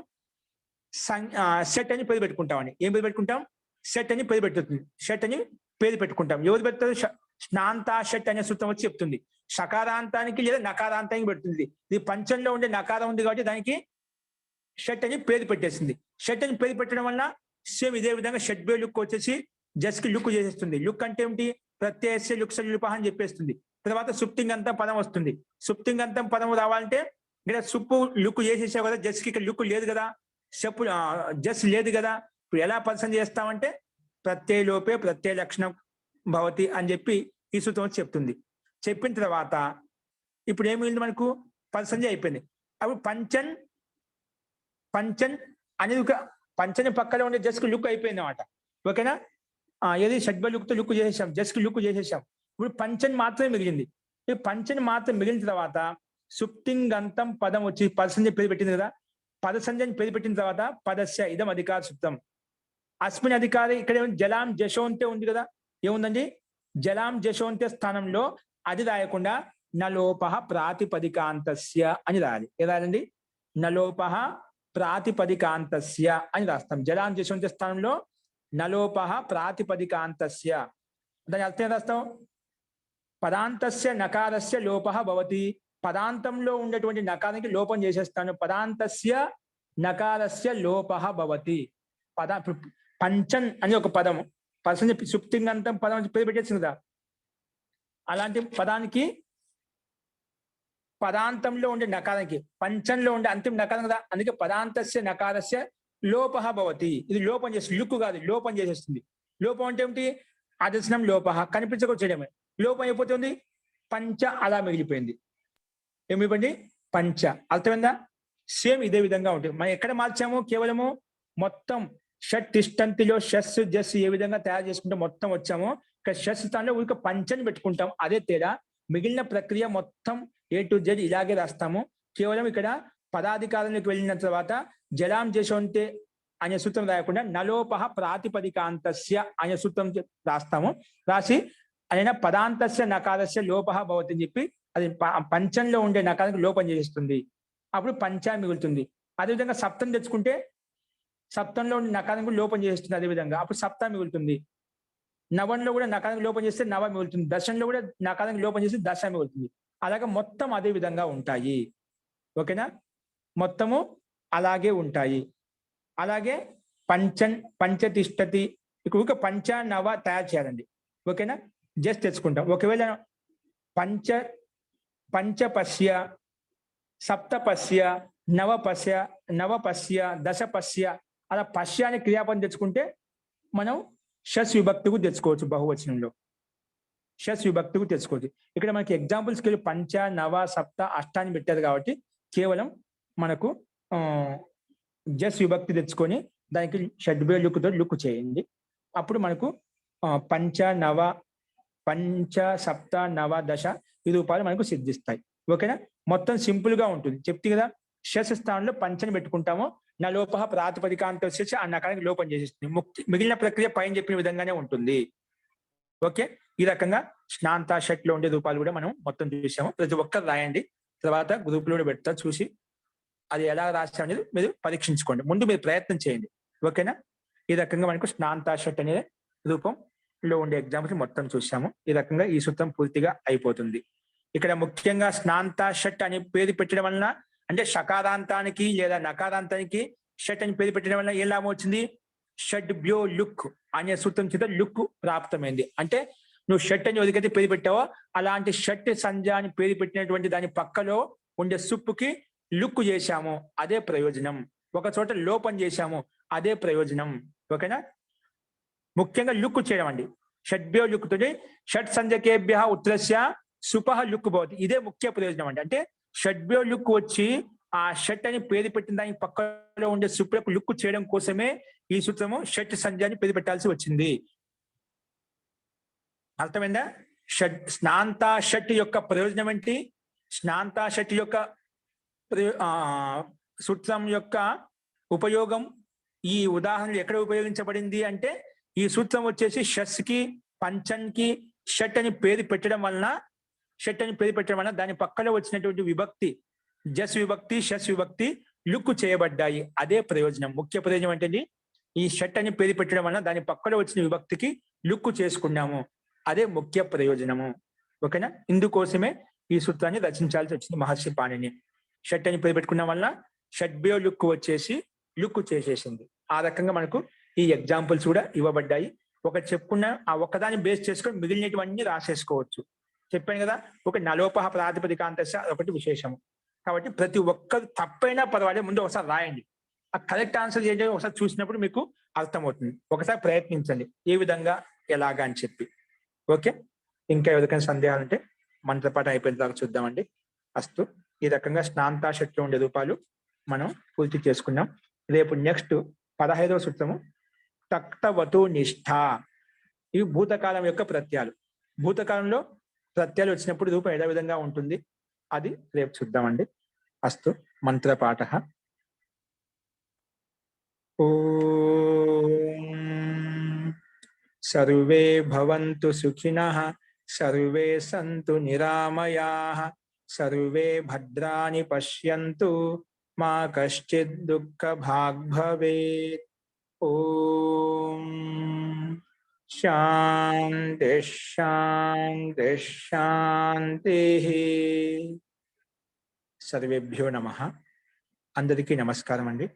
సెట్ అని పేరు పెట్టుకుంటామని. ఏం పేరు పెట్టుకుంటాం? సెట్ అని పేరు పెట్టుతుంది. షట్ అని పేరు పెట్టుకుంటాం. ఎవరు పెడతారు? స్నాంత షట్ అనే సూత్రం వచ్చి చెప్తుంది. షకారాంతానికి లేదా నకారాంతానికి పెడుతుంది. ఇది పంచంలో ఉండే నకారం ఉంది కాబట్టి దానికి షట్ అని పేరు పెట్టేసింది. షట్ అని పేరు పెట్టడం వల్ల సేమ్ ఇదే విధంగా షట్ బే లుక్ వచ్చేసి జస్ కి లుక్ చేసేస్తుంది. లుక్ అంటే ఏమిటి? ప్రత్యయస్య లుక్ సల్లుప అని చెప్పేస్తుంది. తర్వాత సుప్తింగంతం పదం వస్తుంది. సుప్తింగంతం పదం రావాలంటే ఇక్కడ సుప్పు లుక్ చేసేసావు కదా, జస్ కి ఇక్కడ లుక్ లేదు కదా, చెప్పు జస్ లేదు కదా. ఇప్పుడు ఎలా పరిచయం చేస్తామంటే ప్రత్యయ లోపే ప్రత్యయ లక్షణం భవతి అని చెప్పి ఈ సూత్రం చెప్తుంది. చెప్పిన తర్వాత ఇప్పుడు ఏమైంది? మనకు పరిచయం అయిపోయింది. అప్పుడు పంచన్ అనేది ఒక పంచని పక్కన ఉండే జస్కి లుక్ అయిపోయింది అన్నమాట. ఓకేనా? ఏది షడ్బ లుక్తో లుక్ చేసేసాం, జస్కి లుక్ చేసేసాం. ఇప్పుడు పంచన్ మాత్రమే మిగిలింది. ఈ పంచని మాత్రం మిగిలిన తర్వాత సుప్తింగంతం పదం వచ్చి పదసంజ పేరు పెట్టింది కదా, పదసంజని పేరు పెట్టిన తర్వాత పదస్య ఇదం అధికార సుప్తం అస్మిన్ అధికారి. ఇక్కడ జలాం జశోంతే ఉంది కదా, ఏముందండి? జలాం జశోంతే స్థానంలో అది రాయకుండా నలోప ప్రాతిపదికాంతస్య అని రాయాలి. ఏ రాయాలండి? నలోప ప్రాతిపదికాంతస్య అని రాస్తాం. జలాం జశోంతే స్థానంలో నలోప ప్రాతిపదికాంతస్య. దాని అర్థం రాస్తాం? పదాంతస్య నకారస్య లోప భవతి. పదాంతంలో ఉండేటువంటి నకారానికి లోపం చేసేస్తాను. పదాంతస్య నకారస్య లోప భవతి. పంచన్ అని ఒక పదము, పదం సుప్తింగంతం పదం పేరు పెట్టేసింది కదా, అలాంటి పదానికి పదాంతంలో ఉండే నకారానికి పంచంలో ఉండే అంతిమ నకారం కదా, అందుకే పదాంతస్య నకారస్య లోప భవతి. ఇది లోపం చేస్తుంది, లుక్కు కాదు, లోపం చేసేస్తుంది. లోపం అంటే ఏమిటి? అదర్శనం లోప, కనిపించకపోతే లోపం అయిపోతుంది. పంచ అలా మిగిలిపోయింది. ఏమివ్వండి? పంచ. అర్థమైందా? సేమ్ ఇదే విధంగా ఉంటుంది. మనం ఎక్కడ మార్చాము? కేవలము మొత్తం షట్ తిష్టంతిలో షస్ జస్ ఏ విధంగా తయారు చేసుకుంటే మొత్తం వచ్చాము. ఇక్కడ షస్ స్థానంలో ఊరిక పంచని పెట్టుకుంటాం, అదే తేడా. మిగిలిన ప్రక్రియ మొత్తం A to Z ఇలాగే రాస్తాము. కేవలం ఇక్కడ పదాధికారంలోకి వెళ్ళిన తర్వాత జలాం జశోంతే అనే సూత్రం రాయకుండా నలోప ప్రాతిపదికాంతస్య అనే సూత్రం రాస్తాము. రాసి అయినా పదాంతస్య నకారస్య లోప భవతి అని చెప్పి అది పంచంలో ఉండే నకారానికి లోపం చేస్తుంది. అప్పుడు పంచ మిగులుతుంది. అదేవిధంగా సప్తం తెచ్చుకుంటే సప్తంలో ఉండే నకారానికి లోపం చేస్తుంది. అదేవిధంగా అప్పుడు సప్త మిగులుతుంది. నవంలో కూడా నకారానికి లోపం చేస్తే నవ మిగులుతుంది. దశంలో కూడా నకారానికి లోపం చేస్తే దశ మిగులుతుంది. అలాగే మొత్తం అదే విధంగా ఉంటాయి. ఓకేనా? మొత్తము అలాగే ఉంటాయి. అలాగే పంచతిష్టతి ఇక పంచ నవ తయారు చేయాలండి. ఓకేనా? జస్ట్ తెచ్చుకుంటాం. ఒకవేళ పంచపశ్య సప్తపశ్య నవపశ్య దశపశ్య అలా పశ్య అనే క్రియాపదం తెచ్చుకుంటే మనం షస్ విభక్తికు తెచ్చుకోవచ్చు. బహువచనంలో షస్ విభక్తికు తెచ్చుకోవచ్చు. ఇక్కడ మనకి ఎగ్జాంపుల్స్కి వెళ్ళి పంచ నవ సప్త అష్టాన్ని పెట్టారు కాబట్టి కేవలం మనకు జస్ విభక్తి తెచ్చుకొని దానికి షడ్బే లుక్తో లుక్ చేయండి. అప్పుడు మనకు పంచ సప్త నవ దశ ఈ రూపాలు మనకు సిద్ధిస్తాయి. ఓకేనా? మొత్తం సింపుల్ గా ఉంటుంది. చెప్తే కదా, షస్ స్థానంలో పంచని పెట్టుకుంటాము, నా లోప ప్రాతిపదికాంత వచ్చేసి ఆ నకానికి లోపం చేసేస్తుంది. మిగిలిన ప్రక్రియ పైన చెప్పిన విధంగానే ఉంటుంది. ఓకే, ఈ రకంగా స్నాంత షట్ లో ఉండే రూపాలు కూడా మనం మొత్తం చూసాము. ప్రతి ఒక్కరు రాయండి, తర్వాత గ్రూప్ లో పెడతా, చూసి అది ఎలా రాసా అనేది మీరు పరీక్షించుకోండి. ముందు మీరు ప్రయత్నం చేయండి. ఓకేనా? ఈ రకంగా మనకు స్నాంత షట్ అనే రూపంలో ఉండే ఎగ్జాంపుల్స్ మొత్తం చూసాము. ఈ రకంగా ఈ సూత్రం పూర్తిగా అయిపోతుంది. ఇక్కడ ముఖ్యంగా స్నాంత షట్ అని పేరు పెట్టడం వలన, అంటే షకారాంతానికి లేదా నకారాంతానికి షట్ అని పేరు పెట్టడం వల్ల ఏం లాభం వచ్చింది? షడ్భ్యో లుక్ అనే సూత్రం చేత లుక్ ప్రాప్తమైంది. అంటే నువ్వు షట్ అని ఎవరికైతే పేరు పెట్టావో అలాంటి షట్ సంధ్య అని పేరు పెట్టినటువంటి దాని పక్కలో ఉండే సుప్పుకి లుక్ చేశాము, అదే ప్రయోజనం. ఒక చోట లోపం చేశాము, అదే ప్రయోజనం. ఓకేనా? ముఖ్యంగా లుక్ చేయడం అండి. షడ్భ్యో లుక్ తోటి షట్ సంధ్యకేభ్య ఉత్తరస్య సుపహ లుక్ పోతుంది. ఇదే ముఖ్య ప్రయోజనం అండి. అంటే షడ్భ్యో లుక్ వచ్చి ఆ షట్ అని పేరు పెట్టిన దానికి పక్కలో ఉండే సుప్పులకు లుక్ చేయడం కోసమే ఈ సూత్రము షట్ సంధ్య అని పేరు పెట్టాల్సి వచ్చింది. అర్థమైందా? స్నాంత షట్ యొక్క ప్రయోజనం ఏంటి? స్నాంత షట్ యొక్క సూత్రం యొక్క ఉపయోగం ఈ ఉదాహరణలు ఎక్కడ ఉపయోగించబడింది అంటే, ఈ సూత్రం వచ్చేసి షస్ కి పంచన్కి షట్ అని పేరు పెట్టడం వలన దాని పక్కలో వచ్చినటువంటి విభక్తి జస్ విభక్తి, షస్ విభక్తి లుక్ చేయబడ్డాయి. అదే ప్రయోజనం. ముఖ్య ప్రయోజనం ఏంటండి? ఈ షట్ అని పేరు పెట్టడం వలన దాని పక్కలో వచ్చిన విభక్తికి లుక్ చేసుకున్నాము, అదే ముఖ్య ప్రయోజనము. ఓకేనా? ఇందుకోసమే ఈ సూత్రాన్ని రచించాల్సి వచ్చింది మహర్షి పాణిని. షట్ అని పేరు పెట్టుకున్న వల్ల షడ్భ్యో లుక్ వచ్చేసి లుక్ చేసేసింది. ఆ రకంగా మనకు ఈ ఎగ్జాంపుల్స్ కూడా ఇవ్వబడ్డాయి. ఒకటి చెప్పుకున్న ఆ ఒక్కదాన్ని బేస్ చేసుకొని మిగిలినటువన్నీ రాసేసుకోవచ్చు. చెప్పాను కదా, ఒక నలోపహ ప్రాతిపదికాంతస్య ఒకటి విశేషము. కాబట్టి ప్రతి ఒక్కరు తప్పైనా పర్వాలేదు, ముందు ఒకసారి రాయండి. ఆ కరెక్ట్ ఆన్సర్ ఏంటో ఒకసారి చూసినప్పుడు మీకు అర్థమవుతుంది. ఒకసారి ప్రయత్నించండి ఏ విధంగా ఎలాగా అని చెప్పి. ఓకే, ఇంకా ఎవరికైనా సందేహాలు ఉంటే మంత్రపాఠం అయిపోయిన దాకా చూద్దామండి. అస్తు. ఈ రకంగా స్నాంత షట్లో ఉండే రూపాలు మనం పూర్తి చేసుకున్నాం. రేపు నెక్స్ట్ 15వ సూత్రము తక్తవతు నిష్ఠ. ఇవి భూతకాలం యొక్క ప్రత్యయాలు. భూతకాలంలో ప్రత్యయాలు వచ్చినప్పుడు రూపం ఏ విధంగా ఉంటుంది అది రేపు చూద్దామండి. అస్తు. మంత్రపాఠ. ఓం సర్వే భవంతు సుఖినః, సర్వే సంతు నిరామయాః, సర్వే భద్రాణి పశ్యంతు, మా కశ్చిద్ దుఃఖభాగ్ భవేత్. ఓం శాంతి శాంతి శాంతి. సర్వేభ్యో నమః. అందరికీ నమస్కారం అండి.